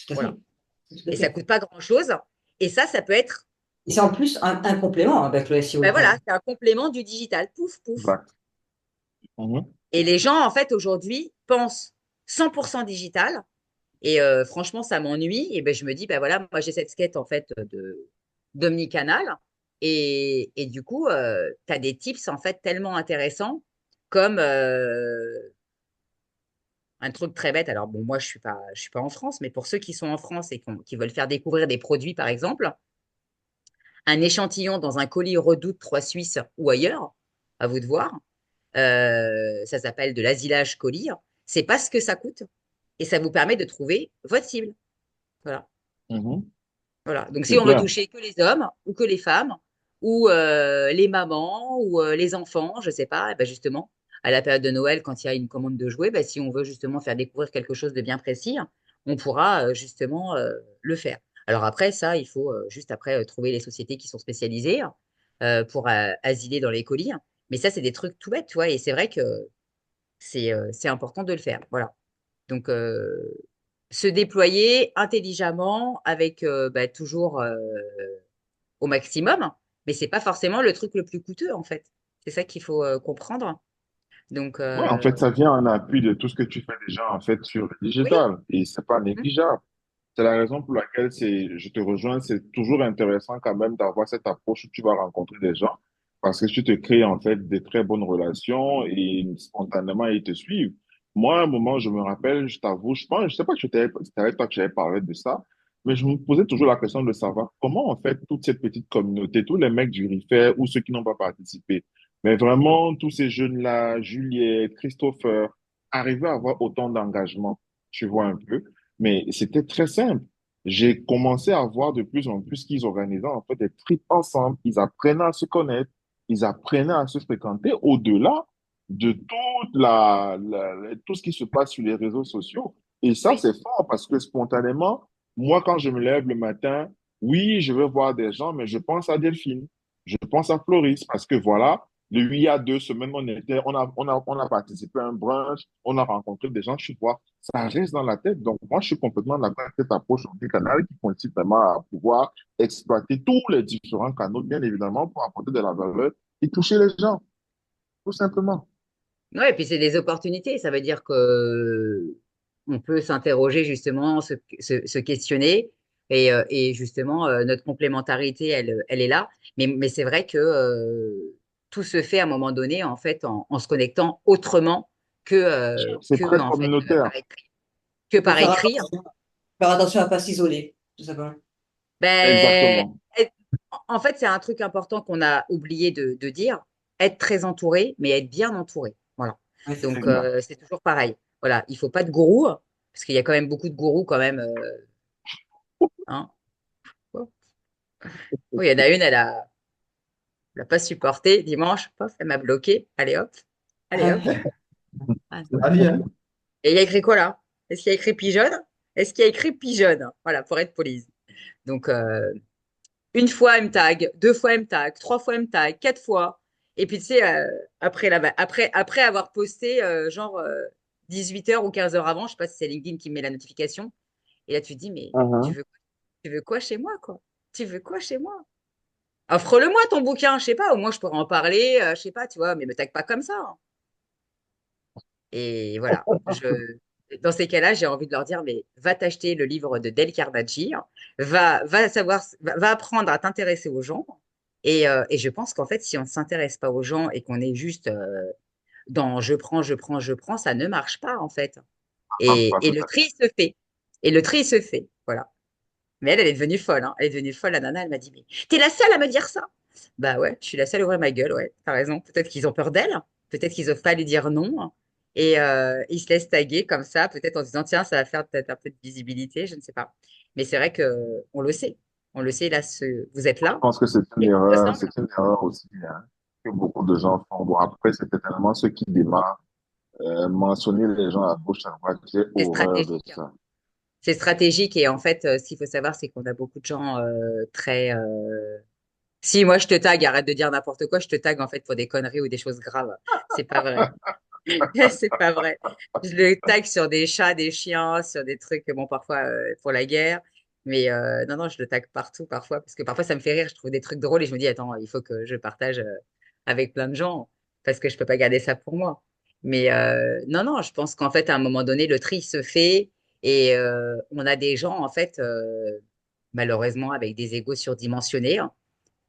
Tout à Voilà. fait. Tout à Et ça fait. coûte pas grand-chose. Et ça peut être, Et c'est en plus un complément avec le SEO ben local. voilà, c'est un complément du digital. Pouf, pouf. Exact. Mhm. Et les gens, en fait, aujourd'hui, pensent 100% digital. Et franchement, ça m'ennuie. Et ben, je me dis, ben voilà, moi, j'ai cette skate, en fait, d'omnicanal. Et du coup, tu as des tips, en fait, tellement intéressants comme un truc très bête. Alors, bon, moi, je suis pas en France, mais pour ceux qui sont en France et qui veulent faire découvrir des produits, par exemple, un échantillon dans un colis Redoute 3 Suisse ou ailleurs, à vous de voir. Ça s'appelle de l'asilage colis. C'est pas ce que ça coûte et ça vous permet de trouver votre cible. Voilà. Mhm. Voilà. Donc, si C'est on veut clair. toucher que les hommes ou que les femmes ou les mamans ou les enfants, je sais pas, eh ben justement, à la période de Noël, quand il y a une commande de jouets, ben, si on veut justement faire découvrir quelque chose de bien précis, on pourra justement le faire. Alors après, ça, il faut juste après trouver les sociétés qui sont spécialisées pour asiler dans les colis. Mais ça, c'est des trucs tout bêtes, tu vois. Et c'est vrai que c'est important de le faire. Voilà. Donc, se déployer intelligemment avec bah, toujours au maximum, mais c'est pas forcément le truc le plus coûteux en fait. C'est ça qu'il faut comprendre. Donc, Ouais, en fait, ça vient en appui de tout ce que tu fais déjà, en fait, sur le oui, digital. Et c'est pas mm, négligeable. C'est la raison pour laquelle je te rejoins, c'est toujours intéressant quand même d'avoir cette approche où tu vas rencontrer des gens. Parce que tu te crées en fait des très bonnes relations et spontanément ils te suivent. Moi, à un moment, je me rappelle, je t'avoue, je pense, je sais pas que c'était avec toi que j'avais parlé de ça, mais je me posais toujours la question de savoir comment en fait toute cette petite communauté, tous les mecs du RIFER ou ceux qui n'ont pas participé, mais vraiment tous ces jeunes-là, Juliette, Christopher, arrivaient à avoir autant d'engagement, tu vois un peu. Mais c'était très simple. J'ai commencé à voir de plus en plus qu'ils organisaient en fait des trips ensemble, ils apprenaient à se connaître, ils apprenaient à se fréquenter au-delà de tout ce qui se passe sur les réseaux sociaux. Et ça, Oui. c'est fort parce que spontanément, moi, quand je me lève le matin, oui, je vais voir des gens, mais je pense à Delphine, je pense à Floris parce que voilà, il y a 2 semaines, on a participé à un brunch, on a rencontré des gens, tu vois, ça reste dans la tête. Donc, moi, je suis complètement d'accord avec cette approche du canal qui consiste vraiment à pouvoir exploiter tous les différents canaux, bien évidemment, pour apporter de la valeur et toucher les gens, tout simplement. Ouais, et puis c'est des opportunités. Ça veut dire que on peut s'interroger justement, se questionner. Et justement, notre complémentarité, elle est là. Mais c'est vrai que tout se fait à un moment donné, en fait, en se connectant autrement C'est que très en fait, communautaire. par écrit. Que Faut par écrit. faire attention à pas s'isoler, tout simplement. Ben, Exactement. en fait, c'est un truc important qu'on a oublié de dire. Être très entouré, mais être bien entouré. Voilà. Ouais, c'est ça. Donc, Exact. c'est toujours pareil. Voilà, il faut pas de gourou, parce qu'il y a quand même beaucoup de gourous quand même. Hein. Oh, il y en a une, elle a pas supporté. Dimanche, pof, elle m'a bloqué. Allez hop, allez hop. Ah. C'est la vie, hein. Et il y a écrit quoi là? Est-ce qu'il y a écrit pigeonne? Est-ce qu'il y a écrit pigeonne? Voilà, pour être police. Donc, une fois, elle me tag, 2 fois, elle me tag, 3 fois, elle me tag, 4 fois. Et puis, tu sais, après avoir posté, genre 18 heures ou 15 heures avant, je sais pas si c'est LinkedIn qui me met la notification. Et là, tu te dis, mais Mhm. tu veux quoi chez moi, quoi? Tu veux quoi chez moi? Offre-le-moi ton bouquin, je sais pas, au moins je pourrais en parler, je sais pas, tu vois, mais me tag pas comme ça, hein. Et voilà, dans ces cas-là, j'ai envie de leur dire, mais va t'acheter le livre de Dale Carnegie, va savoir, va apprendre à t'intéresser aux gens. Et je pense qu'en fait, si on ne s'intéresse pas aux gens et qu'on est juste dans je prends, ça ne marche pas, en fait. Ça marche pas Et tout le à fait. tri se fait. Et le tri se fait. Voilà. Mais elle est devenue folle, hein. Elle est devenue folle, la nana. Elle m'a dit, mais t'es la seule à me dire ça. Bah ouais, je suis la seule à ouvrir ma gueule, ouais. T'as raison. Peut-être qu'ils ont peur d'elle. Peut-être qu'ils osent pas lui dire non. Et ils se laissent taguer comme ça, peut-être en se disant, tiens, ça va faire peut-être un peu de visibilité, je ne sais pas. Mais c'est vrai que on le sait. On le sait, là, vous êtes Je là. pense que Et il me semble. c'est une erreur aussi, hein, que beaucoup de gens font. Bon, après, c'est tellement ceux qui démarrent, mentionner les gens à gauche, à droite, j'ai C'est horreur de stratégique, hein. ça. C'est stratégique. Et en fait, ce qu'il faut savoir, c'est qu'on a beaucoup de gens très. Si moi je te tag, arrête de dire n'importe quoi, je te tag en fait pour des conneries ou des choses graves. C'est pas vrai. C'est pas vrai. Je le tag sur des chats, des chiens, sur des trucs, bon, parfois pour la guerre. Mais non, non, je le tag partout parfois, parce que parfois ça me fait rire, je trouve des trucs drôles et je me dis, attends, il faut que je partage avec plein de gens, parce que je peux pas garder ça pour moi. Mais non, non, je pense qu'en fait, à un moment donné, le tri se fait et on a des gens, en fait, malheureusement, avec des égos surdimensionnés, hein.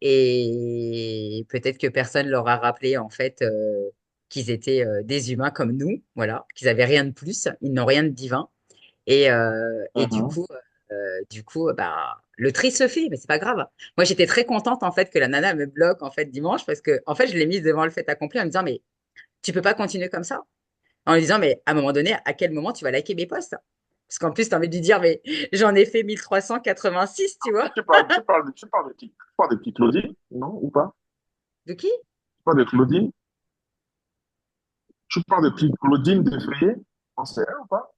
Et peut-être que personne leur a rappelé en fait qu'ils étaient des humains comme nous, voilà, qu'ils avaient rien de plus, ils n'ont rien de divin. Et Mhm. du coup, bah, le tri se fait, mais c'est pas grave. Moi, j'étais très contente en fait que la nana me bloque en fait dimanche parce que en fait, je l'ai mise devant le fait accompli en me disant mais tu peux pas continuer comme ça. En lui disant mais à un moment donné, à quel moment tu vas liker mes posts? Parce qu'en plus, tu as envie de lui dire mais j'en ai fait 1386, tu vois. Tu parles de qui, Claudine? Non, ou pas? De qui? Tu parles de Claudine? Tu parles de qui? Claudine Defrayet? Non, c'est elle ou pas?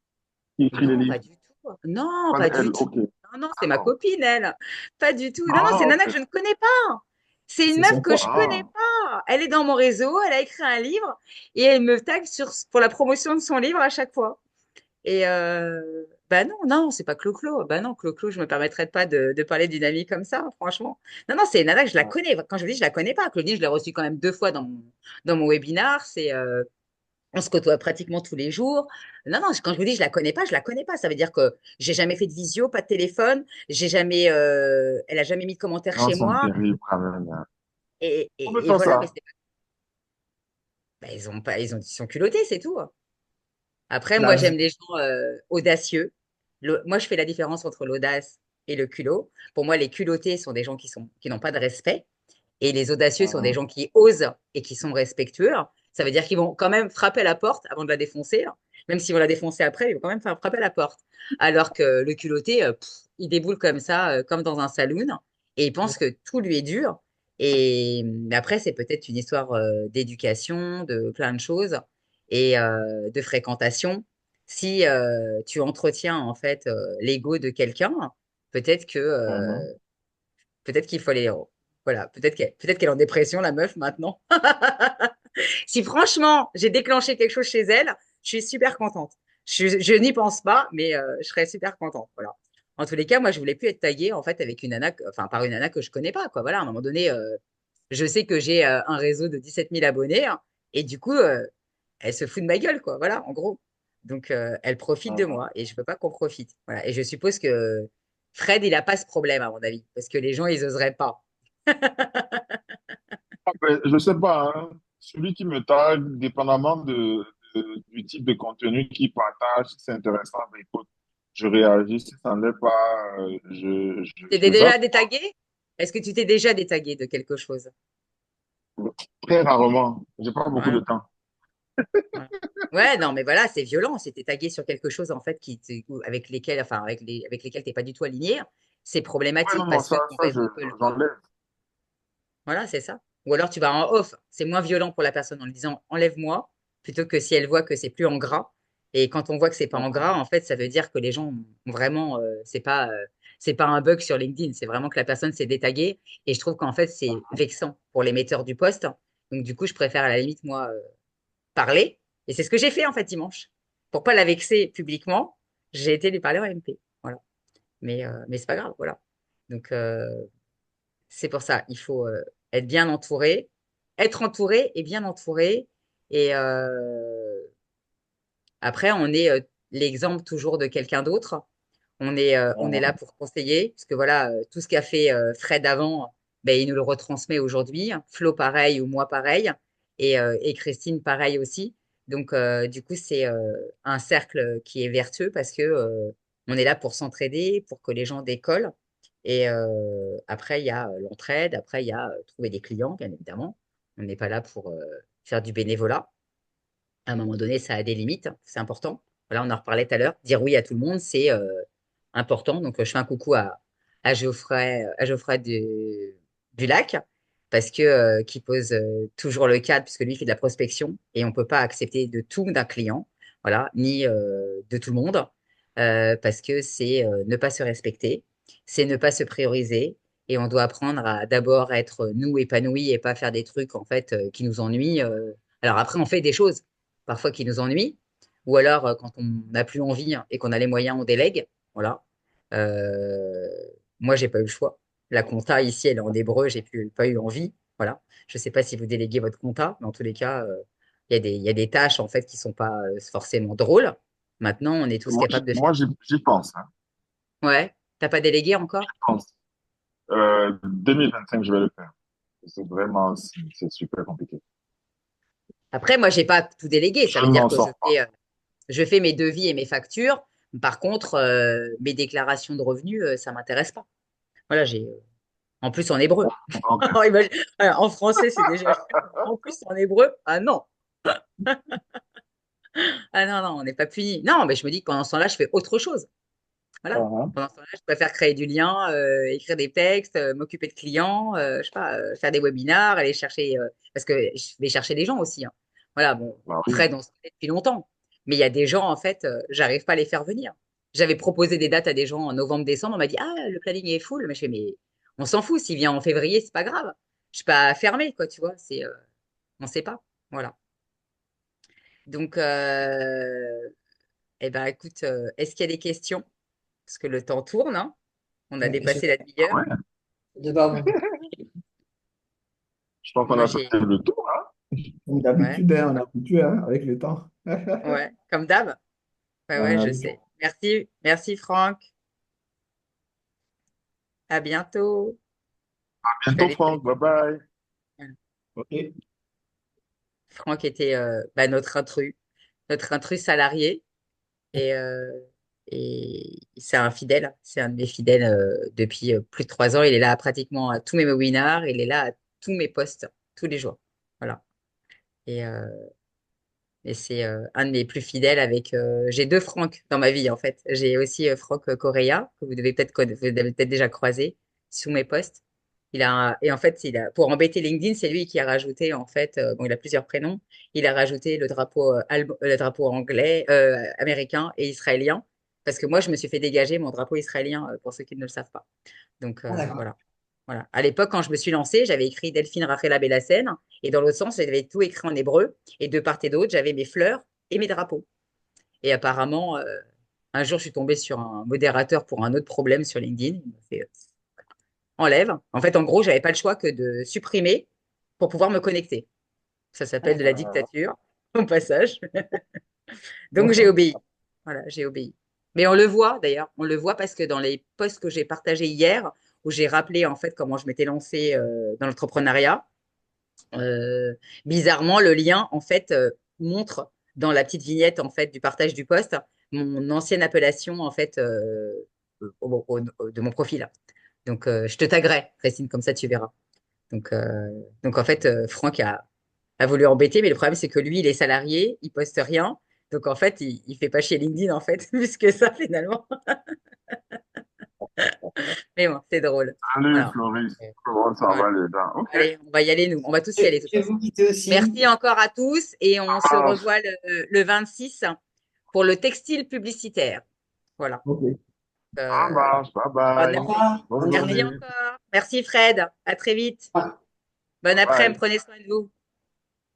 Qui écrit les Non, pas livres? du tout. Non, Pas pas de elle, du tout. ok. Non, non, c'est ma D'accord. copine, elle. Pas du tout. Non, non, c'est Ah, une nana que ok. je ne connais pas. C'est une C'est meuf son que pote. je connais Ah, pas. Elle est dans mon réseau, elle a écrit un livre et elle me tag pour la promotion de son livre à chaque fois. Et bah non, non, c'est pas Clo-Clo. Bah non, Clo-Clo, je me permettrais pas de parler d'une amie comme ça, franchement. Non, non, c'est une nana que je la connais. Quand je vous dis, je la connais pas. Claudine, je l'ai reçue quand même 2 fois dans mon webinar. On se côtoie pratiquement tous les jours. Non, non, quand je vous dis je la connais pas, je la connais pas. Ça veut dire que j'ai jamais fait de visio, pas de téléphone. Elle a jamais mis de commentaire les gens chez sont moi. terribles quand même, hein. Et Complètement voilà, mais ça. bah, ils sont culottés, c'est tout. Après, moi, La j'aime vie. les gens audacieux. Moi, je fais la différence entre l'audace et le culot. Pour moi, les culottés sont des gens qui n'ont pas de respect. Et les audacieux sont des Mhm. gens qui osent et qui sont respectueux. Ça veut dire qu'ils vont quand même frapper à la porte avant de la défoncer. Même s'ils vont la défoncer après, ils vont quand même faire frapper à la porte. Alors que le culotté, il déboule comme ça, comme dans un saloon, et il pense que tout lui est dur. Et après, c'est peut-être une histoire d'éducation, de plein de choses, et de fréquentation. Si tu entretiens en fait l'ego de quelqu'un, peut-être que Mhm. peut-être qu'il faut aller. Voilà, peut-être qu'elle est en dépression, la meuf, maintenant. Si franchement, j'ai déclenché quelque chose chez elle, je suis super contente. Je n'y pense pas, mais je serais super contente. Voilà. En tous les cas, moi, je voulais plus être taguée en fait avec une nana, enfin par une nana que je connais pas, quoi. Voilà, à un moment donné, je sais que j'ai un réseau de 17 000 abonnés, hein, et du coup, elle se fout de ma gueule, quoi. Voilà, en gros. Donc, elle profite de Mhm. moi et je veux pas qu'on profite. Voilà. Et je suppose que Fred, il a pas ce problème, à mon avis, parce que les gens, ils oseraient pas. Ah, ben, je sais pas, hein. Celui qui me tag, dépendamment du type de contenu qu'il partage, si c'est intéressant, ben, écoute, je réagis. Si ça ne l'est pas, T'es je zappe. déjà détagué? Est-ce que tu t'es déjà détagué de quelque chose? Très rarement. J'ai pas beaucoup de Ouais, temps. ouais. Ouais, non, mais voilà, c'est violent. Si t'es tagué sur quelque chose, en fait, avec lesquels, enfin, avec lesquels t'es pas du tout aligné, c'est Ouais, non, problématique non, parce que ton ça, réseau peut le voir. j'enlève. Voilà, c'est ça. Ou alors tu vas en off. C'est moins violent pour la personne en lui disant enlève-moi, plutôt que si elle voit que c'est plus en gras. Et quand on voit que c'est pas en gras, en fait, ça veut dire que les gens ont vraiment, c'est pas un bug sur LinkedIn, c'est vraiment que la personne s'est détaguée. Et je trouve qu'en fait, c'est vexant pour l'émetteur du post. Donc du coup, je préfère à la limite moi parler. Et c'est ce que j'ai fait en fait dimanche. Pour pas la vexer publiquement, j'ai été lui parler en MP. Voilà. Mais c'est pas grave, voilà. Donc c'est pour ça, il faut être bien entouré, être entouré et bien entouré. Et après, on est l'exemple toujours de quelqu'un d'autre. On est là Mhm. pour conseiller, parce que voilà, tout ce qu'a fait Fred avant, ben, il nous le retransmet aujourd'hui. Flo, pareil, ou moi, pareil. Et Christine, pareil aussi. Donc, du coup, c'est un cercle qui est vertueux parce que on est là pour s'entraider, pour que les gens décollent. Et après, il y a l'entraide, après, il y a trouver des clients, bien évidemment. On n'est pas là pour faire du bénévolat. À un moment donné, ça a des limites, c'est important. Voilà, on en reparlait tout à l'heure. Dire oui à tout le monde, c'est important. Donc, je fais un coucou à Geoffrey du Lac, parce que qui pose toujours le cadre, puisque lui il fait de la prospection et on peut pas accepter de tout d'un client, voilà, ni de tout le monde, parce que c'est ne pas se respecter, c'est ne pas se prioriser. Et on doit apprendre à d'abord être nous épanouis et pas faire des trucs en fait qui nous ennuient. Alors après, on fait des choses parfois qui nous ennuient, ou alors quand on n'a plus envie et qu'on a les moyens, on délègue. Voilà. Euh, Moi, j'ai pas eu le choix. La compta ici, elle est en hébreu, pas eu envie. Voilà. Je sais pas si vous déléguez votre compta, mais en tous les cas, il y a des tâches en fait qui sont pas forcément drôles. Maintenant, on est tous capables de faire. Moi, j'y pense, hein. Ouais. T'as pas délégué encore? J'y pense. 2025, je vais le faire. C'est vraiment, c'est super compliqué. Après, moi, j'ai pas tout délégué. Ça Je veut ne dire m'en que sors pas. je fais mes devis et mes factures. Par contre, mes déclarations de revenus, ça m'intéresse pas. Voilà, en plus en hébreu. Ok. En français, c'est déjà chiant. En plus en hébreu, ah non. Ah non, non, on n'est pas puni. Non, mais je me dis que pendant ce temps-là, je fais autre chose. Voilà. Mhm. Pendant ce temps-là, je préfère créer du lien, écrire des textes, m'occuper de clients, je sais pas, faire des webinars, aller chercher, parce que je vais chercher des gens aussi, hein. Voilà, bon, Bah oui. Fred, on se connaît depuis longtemps. Mais il y a des gens, en fait, j'arrive pas à les faire venir. J'avais proposé des dates à des gens en novembre, décembre. On m'a dit, ah, le planning est full. Mais je fais, mais on s'en fout. S'il vient en février, c'est pas grave. Je suis pas fermée, quoi, tu vois. On sait pas. Voilà. Donc, eh ben, écoute, est-ce qu'il y a des questions? Parce que le temps tourne, hein. On a Je, dépassé la Ah demi-heure. ouais. d'abord, Je pense qu'on Moi, a fait le tour, hein. Comme ouais, d'habitude, hein, on est habitué hein, avec le temps. ouais, comme d'hab. Ouais, ouais, je sais. Merci, merci Franck. À bientôt. Je vais Bientôt, aller te Franck. laisser. Bye bye. OK. Franck était bah, notre intrus salarié. Et, et c'est un de mes fidèles depuis plus de 3 ans. Il est là pratiquement à tous mes webinars, il est là à tous mes posts, tous les jours. Voilà. Et, euh, et c'est un de mes plus fidèles avec. J'ai deux Franck dans ma vie, en fait. J'ai aussi Franck Correa, que vous devez peut-être vous avez peut-être déjà croisé sous mes posts. Et en fait, pour embêter LinkedIn, c'est lui qui a rajouté, en fait, bon, il a plusieurs prénoms. Il a rajouté le drapeau anglais, américain et israélien. Parce que moi, je me suis fait dégager mon drapeau israélien, pour ceux qui ne le savent pas. Donc, Ah, d'accord. voilà. Voilà. À l'époque, quand je me suis lancée, j'avais écrit Delphine Rachela Bellassène. Et dans l'autre sens, j'avais tout écrit en hébreu. Et de part et d'autre, j'avais mes fleurs et mes drapeaux. Et apparemment, un jour, je suis tombée sur un modérateur pour un autre problème sur LinkedIn. Il m'a fait enlève. En fait, en gros, j'avais pas le choix que de supprimer pour pouvoir me connecter. Ça Ah, s'appelle de la d'accord. dictature, au passage. Donc, j'ai D'accord. obéi. Voilà, j'ai obéi. Mais on le voit d'ailleurs, on le voit parce que dans les posts que j'ai partagés hier, où j'ai rappelé en fait comment je m'étais lancée dans l'entrepreneuriat, euh, bizarrement, le lien en fait montre dans la petite vignette en fait du partage du post mon ancienne appellation en fait de mon profil. Donc, je te taguerai, Christine, comme ça tu verras. Donc, en fait, Franck a voulu embêter, mais le problème, c'est que lui, il est salarié, il poste rien. Donc, en fait, il fait pas chier LinkedIn, en fait, plus que ça, finalement. Mais bon, c'est drôle. Salut Voilà. Floris, comment ça Voilà. va les gars? Ok. Allez, on va y aller, nous. On va tous Je, y aller, de toute je vais façon. vous quitter aussi. Merci encore à tous et on se Ah, revoit le 26 pour le textile publicitaire. Voilà. ok. Ça Euh, marche, bye Au bye. revoir. Bonne Bonne merci journée. journée. encore. Merci, Fred. À très vite. Au Bon après-midi. Bye. Prenez soin de vous.